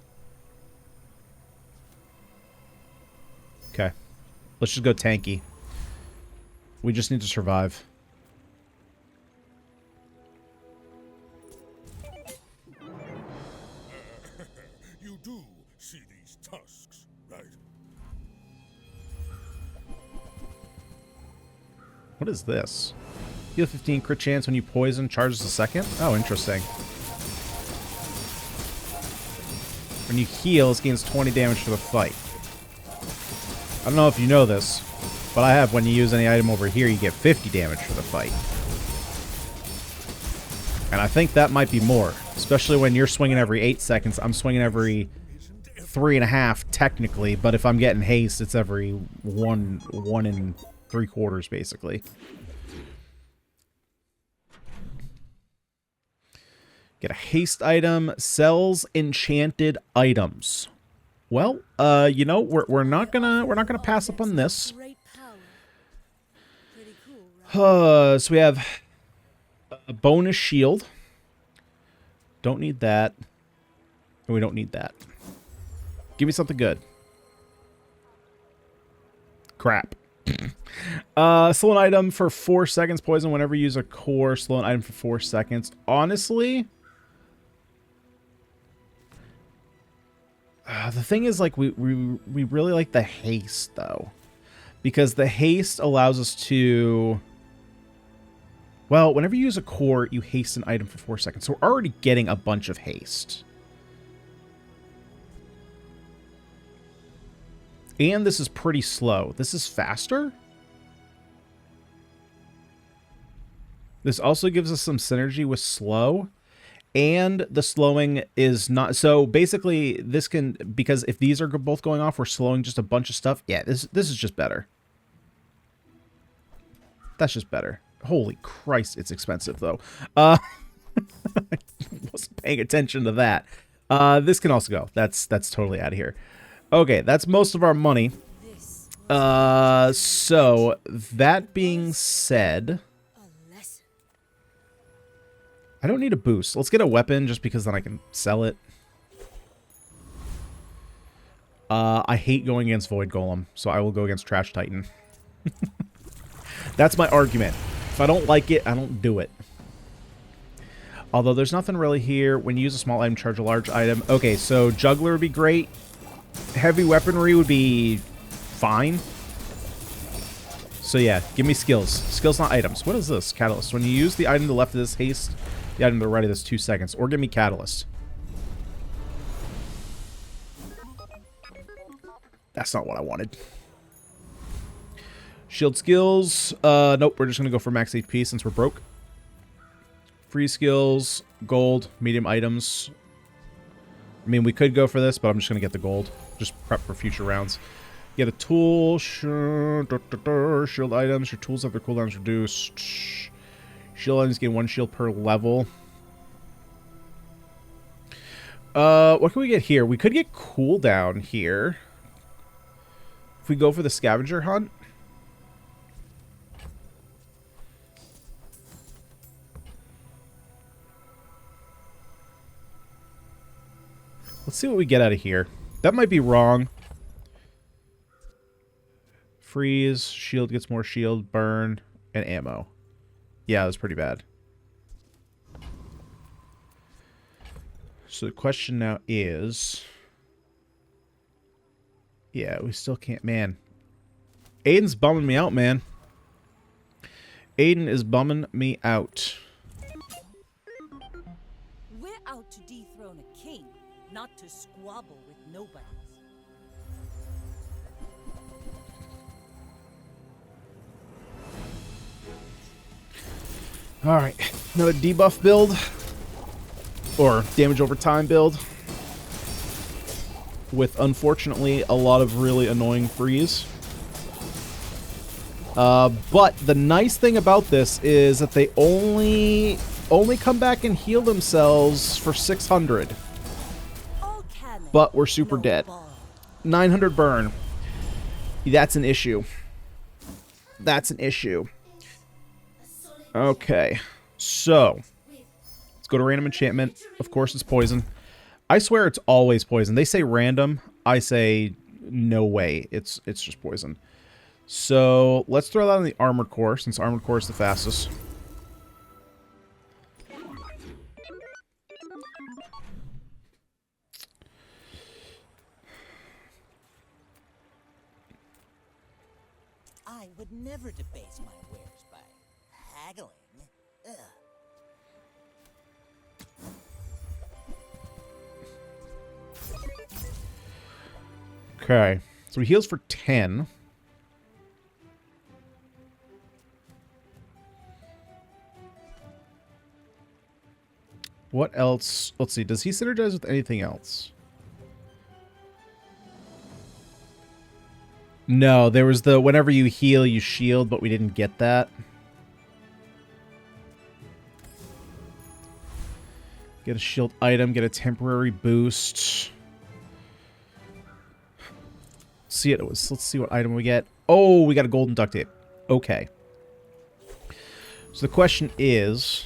Okay. Let's just go tanky. We just need to survive. You do see these tusks, right? What is this? Heal 15 crit chance when you poison, charges a second? Oh, interesting. When you heal, it gains 20 damage for the fight. I don't know if you know this, but I have when you use any item over here, you get 50 damage for the fight. And I think that might be more, especially when you're swinging every 8 seconds. I'm swinging every 3.5 technically, but if I'm getting haste, it's every 1 and 3/4 basically. Get a haste item, sells enchanted items. Well, you know, we're not gonna pass up on this. Great power. Pretty cool, right? So we have a bonus shield. Don't need that. And we don't need that. Give me something good. Crap. Slow an item for 4 seconds. Poison whenever you use a core. Slow an item for 4 seconds. Honestly, the thing is, like, we really like the haste though, because the haste allows us to. Well, whenever you use a core, you haste an item for 4 seconds. So we're already getting a bunch of haste. And this is pretty slow. This is faster. This also gives us some synergy with slow. And the slowing is not... So basically, this can... Because if these are both going off, we're slowing just a bunch of stuff. Yeah, this is just better. That's just better. Holy Christ, it's expensive, though. I wasn't paying attention to that. This can also go. That's totally out of here. Okay, that's most of our money. So, that being said... I don't need a boost. Let's get a weapon just because then I can sell it. I hate going against Void Golem, so I will go against Trash Titan. That's my argument. If I don't like it, I don't do it. Although there's nothing really here. When you use a small item, charge a large item. Okay, so Juggler would be great. Heavy weaponry would be fine. So yeah, give me skills. Skills, not items. What is this? Catalyst. When you use the item to the left of this, haste the item to the right of this 2 seconds. Or give me Catalyst. That's not what I wanted. Shield skills. Nope, we're just going to go for max HP since we're broke. Free skills, gold, medium items. I mean, we could go for this, but I'm just going to get the gold. Just prep for future rounds. Get a tool. Shield items. Your tools have their cooldowns reduced. Shield items gain 1 shield per level. What can we get here? We could get cooldown here. If we go for the scavenger hunt. Let's see what we get out of here. That might be wrong. Freeze, shield gets more shield, burn, and ammo. Yeah, that's pretty bad. So the question now is... Yeah, we still can't... Man. Aiden's bumming me out, man. Aiden is bumming me out. We're out to dethrone a king, not to squabble with nobodies. Alright, another debuff build. Or damage over time build. With, unfortunately, a lot of really annoying freeze. But the nice thing about this is that they only come back and heal themselves for 600. All cannon, But we're super no dead. ball. 900 burn. That's an issue. That's an issue. Okay. So, let's go to random enchantment. Of course it's poison. I swear it's always poison. They say random. I say no way. It's just poison. So, let's throw that on the armored core, since armored core is the fastest. I would never debase my wares by haggling. Ugh. Okay. So he heals for 10. What else? Let's see. Does he synergize with anything else? No, there was the whenever you heal, you shield, but we didn't get that. Get a shield item, get a temporary boost. See it was. Let's see what item we get. Oh, we got a golden duct tape. Okay. So the question is,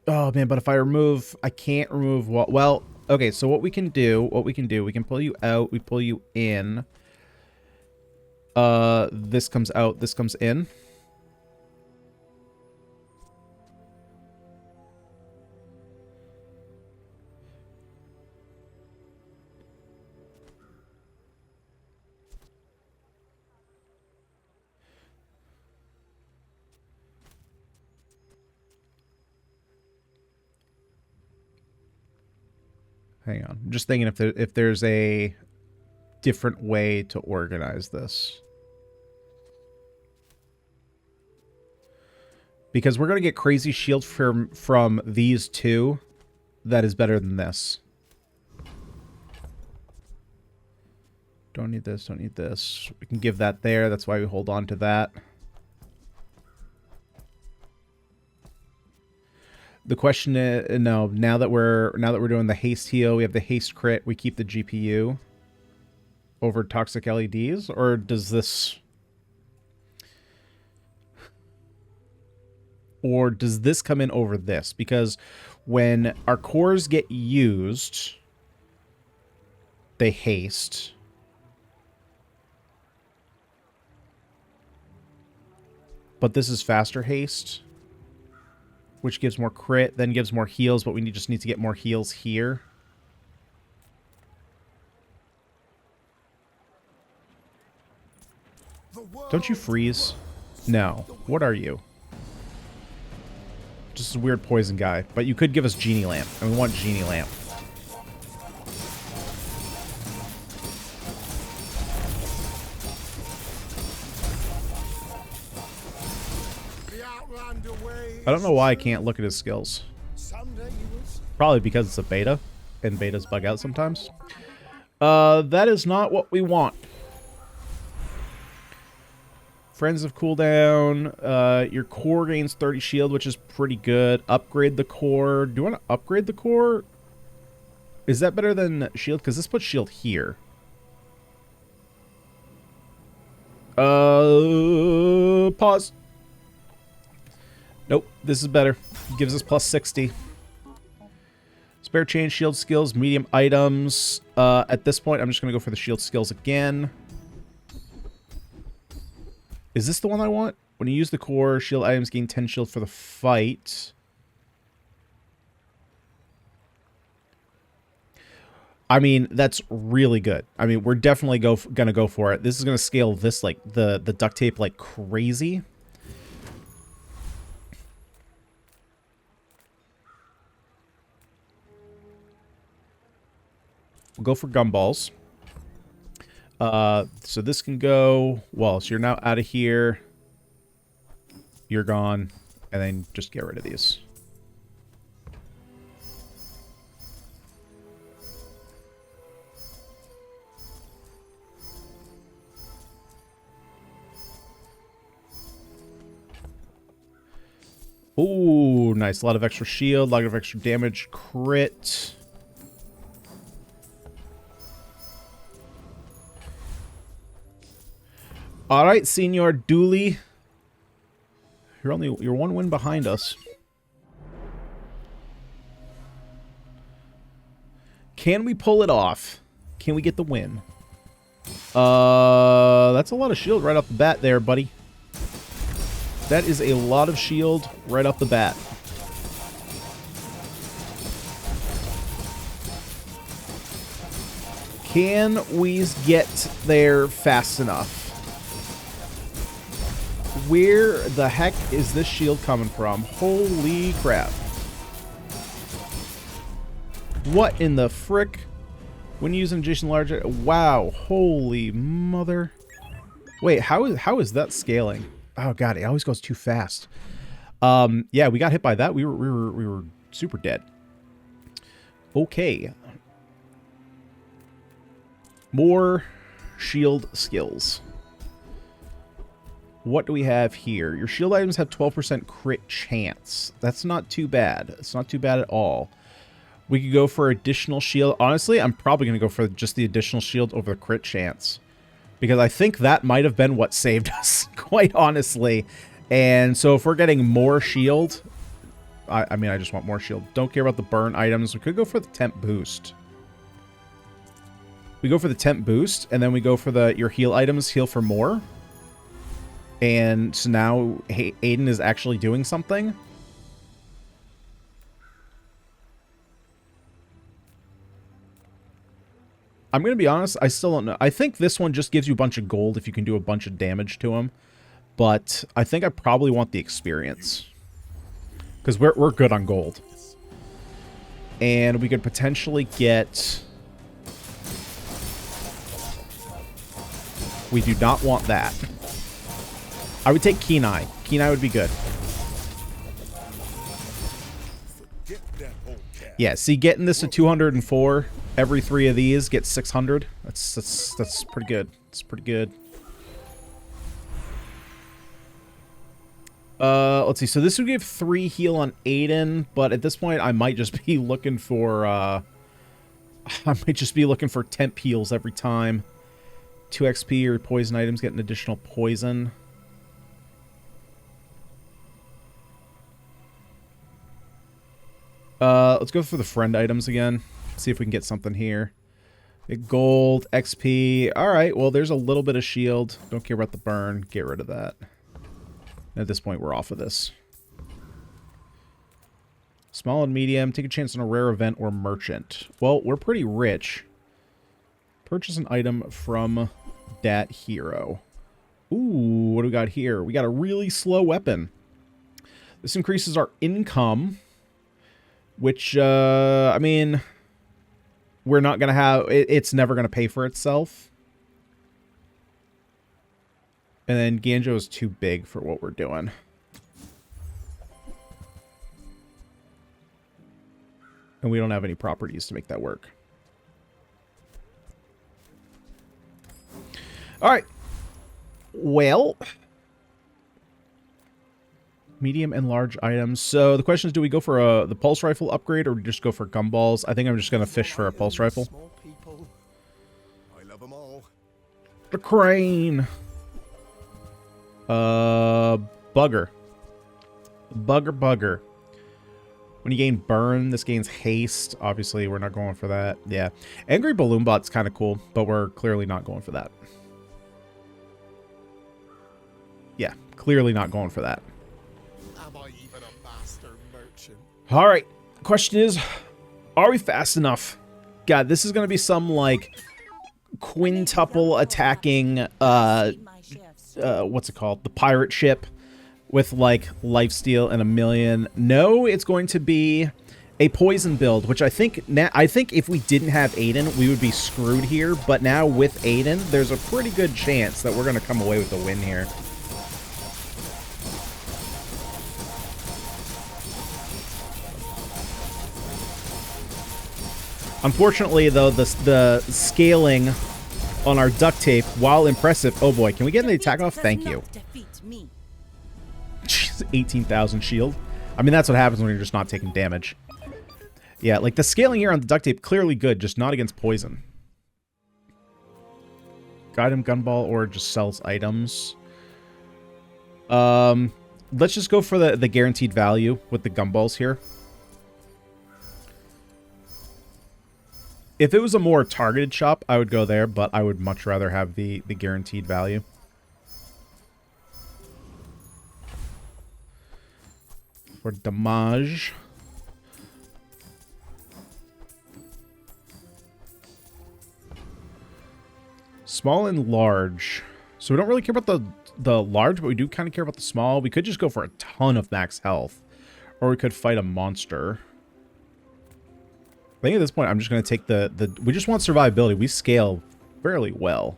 oh man, but if I remove, I can't remove what? Well, okay. So what we can do, we can pull you out. We pull you in. This comes out. This comes in. Hang on. I'm just thinking if there's a different way to organize this. Because we're going to get crazy shield from these two that is better than this. Don't need this, don't need this. We can give that there. That's why we hold on to that. The question is, no, now that we're doing the haste heal, we have the haste crit, we keep the GPU over toxic LEDs, or does this come in over this? Because when our cores get used, they haste. But this is faster haste, which gives more crit, then gives more heals, but we just need to get more heals here. Don't you freeze? No. What are you? Just a weird poison guy. But you could give us Genie Lamp, and we want Genie Lamp. I don't know why I can't look at his skills. Probably because it's a beta, and betas bug out sometimes. That is not what we want. Friends of cooldown. Your core gains 30 shield, which is pretty good. Upgrade the core. Do you want to upgrade the core? Is that better than shield? Because this puts shield here. Pause. Nope, this is better. Gives us plus 60. Let's Spare chain, shield skills, medium items. At this point, I'm just going to go for the shield skills again. Is this the one I want? When you use the core, shield items gain 10 shield for the fight. I mean, that's really good. I mean, we're definitely gonna go for it. This is gonna scale this, like, the duct tape like crazy. We'll go for gumballs. So this can go... Well, so you're now out of here. You're gone. And then just get rid of these. Ooh, nice. A lot of extra shield, a lot of extra damage. Crit. All right, Senor Dooley. You're one win behind us. Can we pull it off? Can we get the win? That's a lot of shield right off the bat there, buddy. That is a lot of shield right off the bat. Can we get there fast enough? Where the heck is this shield coming from? Holy crap. What in the frick? When using adjacent large... Wow. Holy mother. Wait, how is that scaling? Oh god, it always goes too fast. Yeah, we got hit by that. We were super dead. Okay. More shield skills. What do we have here? Your shield items have 12% crit chance. That's not too bad. It's not too bad at all. We could go for additional shield. Honestly, I'm probably going to go for just the additional shield over the crit chance. Because I think that might have been what saved us, quite honestly. And so if we're getting more shield... I mean, I just want more shield. Don't care about the burn items. We could go for the temp boost. We go for the temp boost, and then we go for your heal items, heal for more. And so now Aiden is actually doing something. I'm going to be honest, I still don't know. I think this one just gives you a bunch of gold if you can do a bunch of damage to him. But I think I probably want the experience. Because we're good on gold. And we could potentially get... We do not want that. I would take Kenai. Kenai would be good. Yeah, see, getting this to 204, every 3 of these gets 600. That's pretty good. It's pretty good. Let's see. So this would give 3 heal on Aiden, but at this point, I might just be looking for, I might just be looking for temp heals every time. 2 XP or poison items get an additional poison. Let's go for the friend items again. See if we can get something here. Get gold, XP. Alright, well, there's a little bit of shield. Don't care about the burn. Get rid of that. At this point, we're off of this. Small and medium. Take a chance on a rare event or merchant. Well, we're pretty rich. Purchase an item from that hero. Ooh, what do we got here? We got a really slow weapon. This increases our income. Which, I mean, we're not going to have... It's never going to pay for itself. And then Ganyonz is too big for what we're doing. And we don't have any properties to make that work. Alright. Well... Medium and large items. So the question is, do we go for the pulse rifle upgrade, or do we just go for gumballs? I think I'm just going to fish for a pulse rifle. I love them all. The crane. Bugger. Bugger. When you gain burn, this gains haste. Obviously, we're not going for that. Yeah. Angry Balloon Bot's kind of cool, but we're clearly not going for that. Yeah, clearly not going for that. Am I even a master merchant? All right. Question is, are we fast enough? God, this is going to be some, like, quintuple attacking, what's it called? The pirate ship with, like, lifesteal and 1,000,000. No, it's going to be a poison build, which I think if we didn't have Aiden, we would be screwed here. But now with Aiden, there's a pretty good chance that we're going to come away with the win here. Unfortunately, though, the scaling on our duct tape, while impressive... Oh, boy. Can we get the attack off? Thank you. Jeez, 18,000 shield. I mean, that's what happens when you're just not taking damage. Yeah, like, the scaling here on the duct tape, clearly good, just not against poison. Guide him gunball or just sells items. Let's just go for the guaranteed value with the gumballs here. If it was a more targeted shop, I would go there, but I would much rather have the guaranteed value. For damage. Small and large. So we don't really care about the large, but we do kind of care about the small. We could just go for a ton of max health. Or we could fight a monster. I think at this point, I'm just going to take the... We just want survivability. We scale fairly well.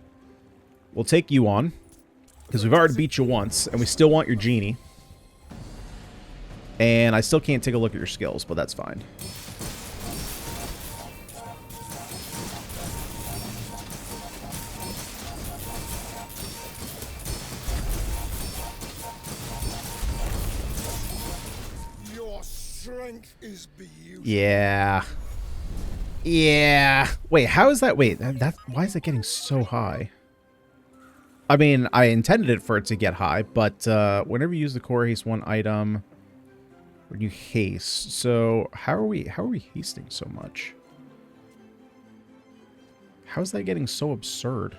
We'll take you on. Because we've already beat you once. And we still want your genie. And I still can't take a look at your skills, but that's fine. Your strength is beautiful. Yeah. Yeah. Wait, how is that? Wait, why is it getting so high? I mean, I intended it for it to get high, but whenever you use the core haste one item, when you haste. So how are we hasting so much? How is that getting so absurd?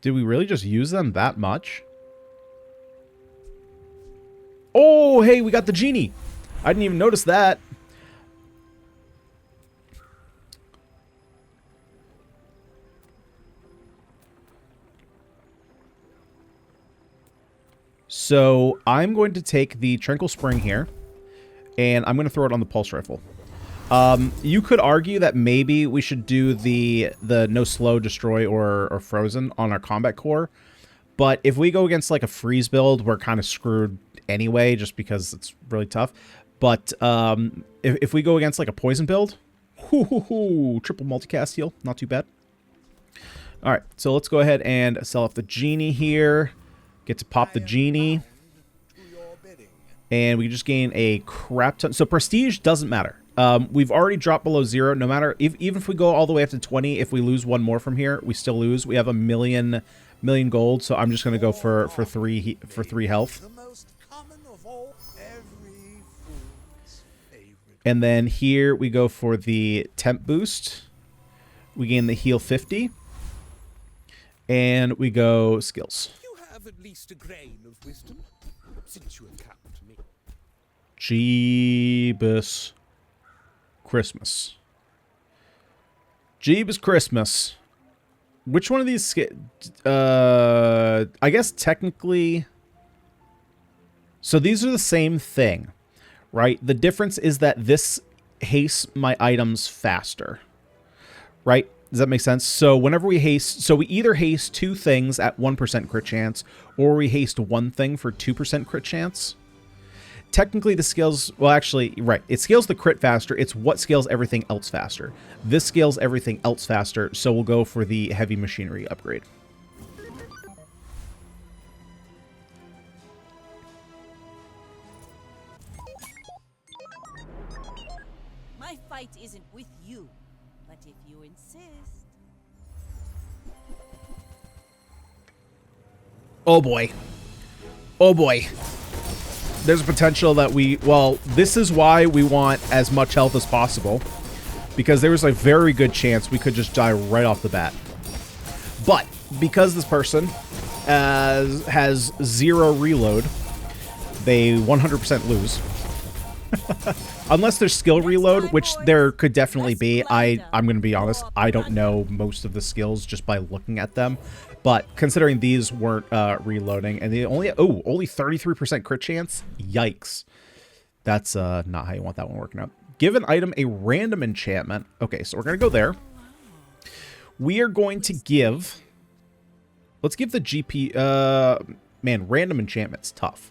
Did we really just use them that much? Oh, hey, we got the genie. I didn't even notice that. So I'm going to take the Tranquil Spring here, and I'm going to throw it on the Pulse Rifle. You could argue that maybe we should do the no slow, destroy, or frozen on our combat core. But if we go against like a freeze build, we're kind of screwed anyway, just because it's really tough. But if we go against like a poison build, triple multicast heal, not too bad. All right, so let's go ahead and sell off the genie here. Get to pop the genie. And we just gain a crap ton. So prestige doesn't matter. We've already dropped below 0. No matter even if we go all the way up to 20, if we lose one more from here, we still lose. We have a million gold, so I'm just gonna go for 3 health. And then here we go for the temp boost. We gain the heal 50. And we go skills. You have at least a grain of wisdom, since you encountered me. Jeebus Christmas. Jeebus Christmas. Which one of these... I guess technically... So these are the same thing, right? The difference is that this hastes my items faster, right? Does that make sense? So whenever we haste... So we either haste 2 things at 1% crit chance, or we haste 1 thing for 2% crit chance. Technically, the scales... Well, actually, right. It scales the crit faster. It's what scales everything else faster. This scales everything else faster, so we'll go for the heavy machinery upgrade. My fight isn't with you, but if you insist. Oh boy. Oh boy. There's a potential that well, this is why we want as much health as possible. Because there was a very good chance we could just die right off the bat. But, because this person has 0 reload, they 100% lose. Unless there's skill reload, which there could definitely be. I'm going to be honest, I don't know most of the skills just by looking at them. But considering these weren't reloading, and they only 33% crit chance, yikes. That's not how you want that one working out. Give an item a random enchantment. Okay, so we're going to go there. We are going to give... Let's give the GP... man, random enchantment's tough.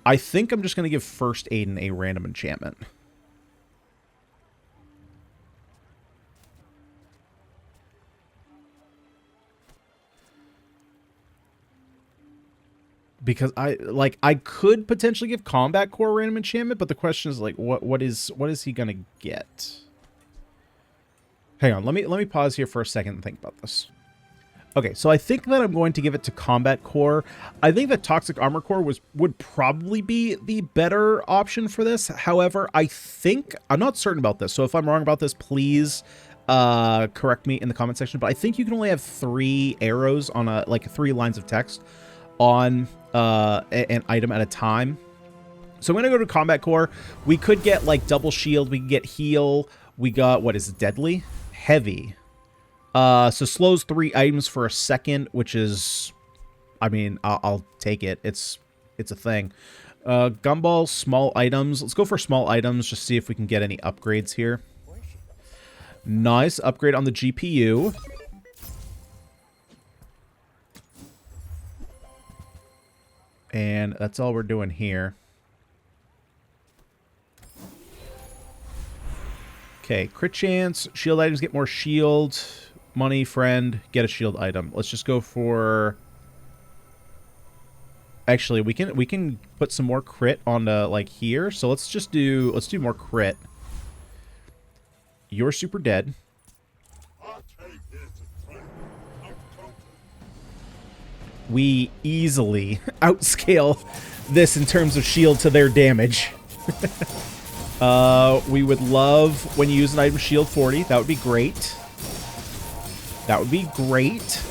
I think I'm just going to give First Aiden a random enchantment. Because I could potentially give Combat Core random enchantment, but the question is like, what is he going to get? Hang on, let me pause here for a second and think about this. Okay, so I think that I'm going to give it to Combat Core. I think that Toxic Armor Core would probably be the better option for this. However, I'm not certain about this. So if I'm wrong about this, please correct me in the comment section. But I think you can only have 3 arrows on like 3 lines of text on an item at a time. So I'm going to go to Combat Core. We could get like double shield. We can get heal. We got, what is it, deadly? Heavy. So slows 3 items for a second, which is, I mean, I'll take it. It's a thing. Gumball, small items. Let's go for small items, just see if we can get any upgrades here. Nice upgrade on the GPU. And that's all we're doing here. Okay, crit chance. Shield items get more shield. Money, friend, get a shield item. Let's just go for... Actually, we can put some more crit on like here. So let's do more crit. You're super dead. We easily outscale this in terms of shield to their damage. We would love when you use an item shield 40. That would be great. That would be great.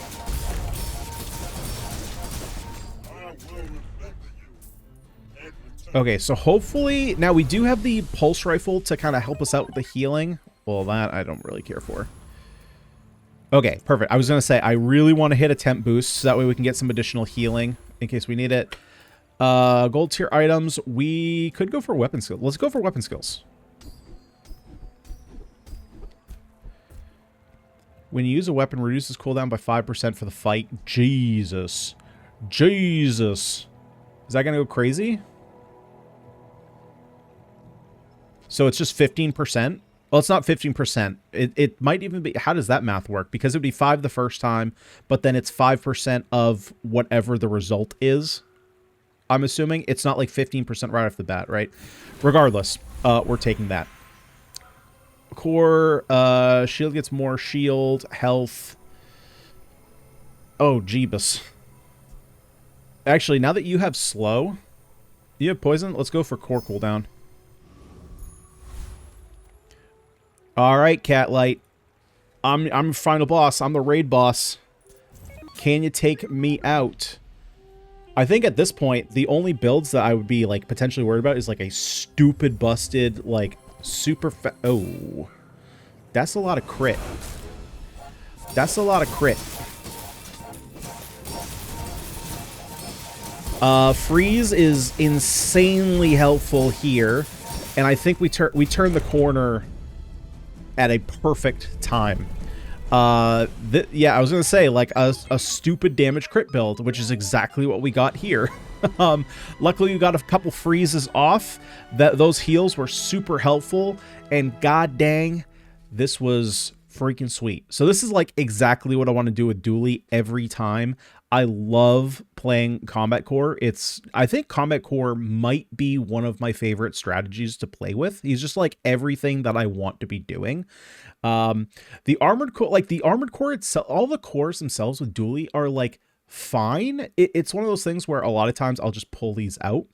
Okay, so hopefully... Now, we do have the pulse rifle to kind of help us out with the healing. Well, that I don't really care for. Okay, perfect. I was going to say, I really want to hit a temp boost, so that way we can get some additional healing in case we need it. Gold tier items. We could go for weapon skills. Let's go for weapon skills. When you use a weapon, reduces cooldown by 5% for the fight. Jesus. Jesus. Is that going to go crazy? So it's just 15%? Well, it's not 15%. It might even be... How does that math work? Because it would be 5 the first time, but then it's 5% of whatever the result is. I'm assuming it's not like 15% right off the bat, right? Regardless, we're taking that. Core, shield gets more shield, health. Oh, Jeebus. Actually, now that you have slow, you have poison, let's go for core cooldown. Alright, Catlight. I'm final boss. I'm the raid boss. Can you take me out? I think at this point, the only builds that I would be, like, potentially worried about is, like, a stupid, busted, like, super oh. That's a lot of crit. That's a lot of crit. Freeze is insanely helpful here. And I think we turn the corner at a perfect time. Yeah, I was gonna say, like, a stupid damage crit build, which is exactly what we got here. Luckily, we got a couple freezes off. Those heals were super helpful, and god dang, this was freaking sweet. So this is, like, exactly what I want to do with Dooley every time. I love playing Combat Core. I think Combat Core might be one of my favorite strategies to play with. He's just, like, everything that I want to be doing. The Armored Core, like, the Armored Core itself, all the cores themselves with Dooley are, like, fine. It's one of those things where a lot of times I'll just pull these out,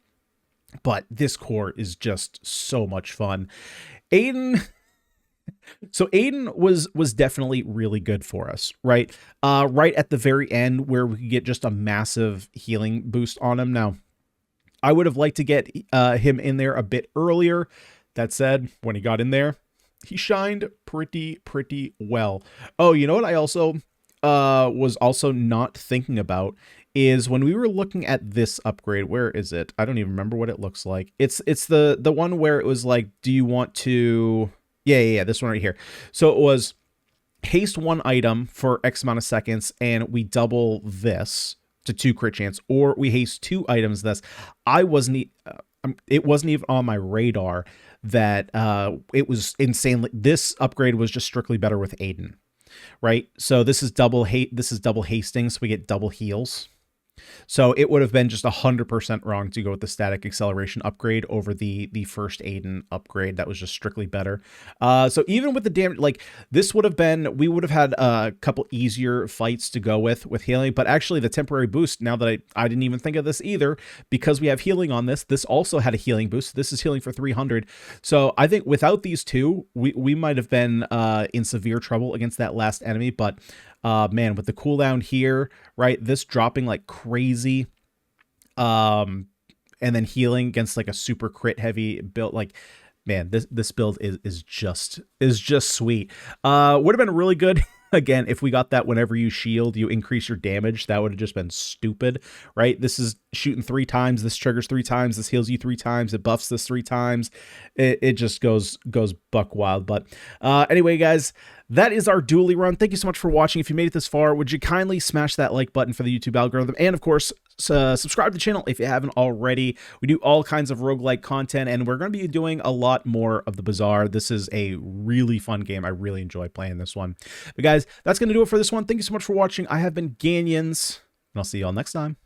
but this core is just so much fun. Aiden, so Aiden was definitely really good for us, right? Right at the very end where we could get just a massive healing boost on him. Now, I would have liked to get him in there a bit earlier. That said, when he got in there, he shined pretty well. Oh, you know what I also was also not thinking about is when we were looking at this upgrade. Where is it? I don't even remember what it looks like. It's the one where it was like, do you want to... Yeah, this one right here. So it was haste one item for X amount of seconds, and we double this to 2 crit chance, or we haste 2 items. This it wasn't even on my radar that it was insanely. This upgrade was just strictly better with Aiden, right? So this is double hasting, so we get double heals. So it would have been just 100% wrong to go with the static acceleration upgrade over the first Aiden upgrade. That was just strictly better. So even with the damage, like this would have been, we would have had a couple easier fights to go with healing. But actually the temporary boost, now that I didn't even think of this either, because we have healing on this also had a healing boost. This is healing for 300. So I think without these two, we might have been in severe trouble against that last enemy. But man, with the cooldown here, right, this dropping like crazy, and then healing against like a super crit heavy build, like, man, this build is just sweet. Would have been really good again if we got that whenever you shield, you increase your damage. That would have just been stupid, right? This is shooting 3 times, this triggers 3 times, this heals you 3 times, it buffs this 3 times. It just goes buck wild. But anyway, guys, that is our Dooley run. Thank you so much for watching. If you made it this far, would you kindly smash that like button for the YouTube algorithm? And of course, subscribe to the channel if you haven't already. We do all kinds of roguelike content, and we're going to be doing a lot more of the Bazaar. This is a really fun game. I really enjoy playing this one. But guys, that's going to do it for this one. Thank you so much for watching. I have been Ganyonz, and I'll see you all next time.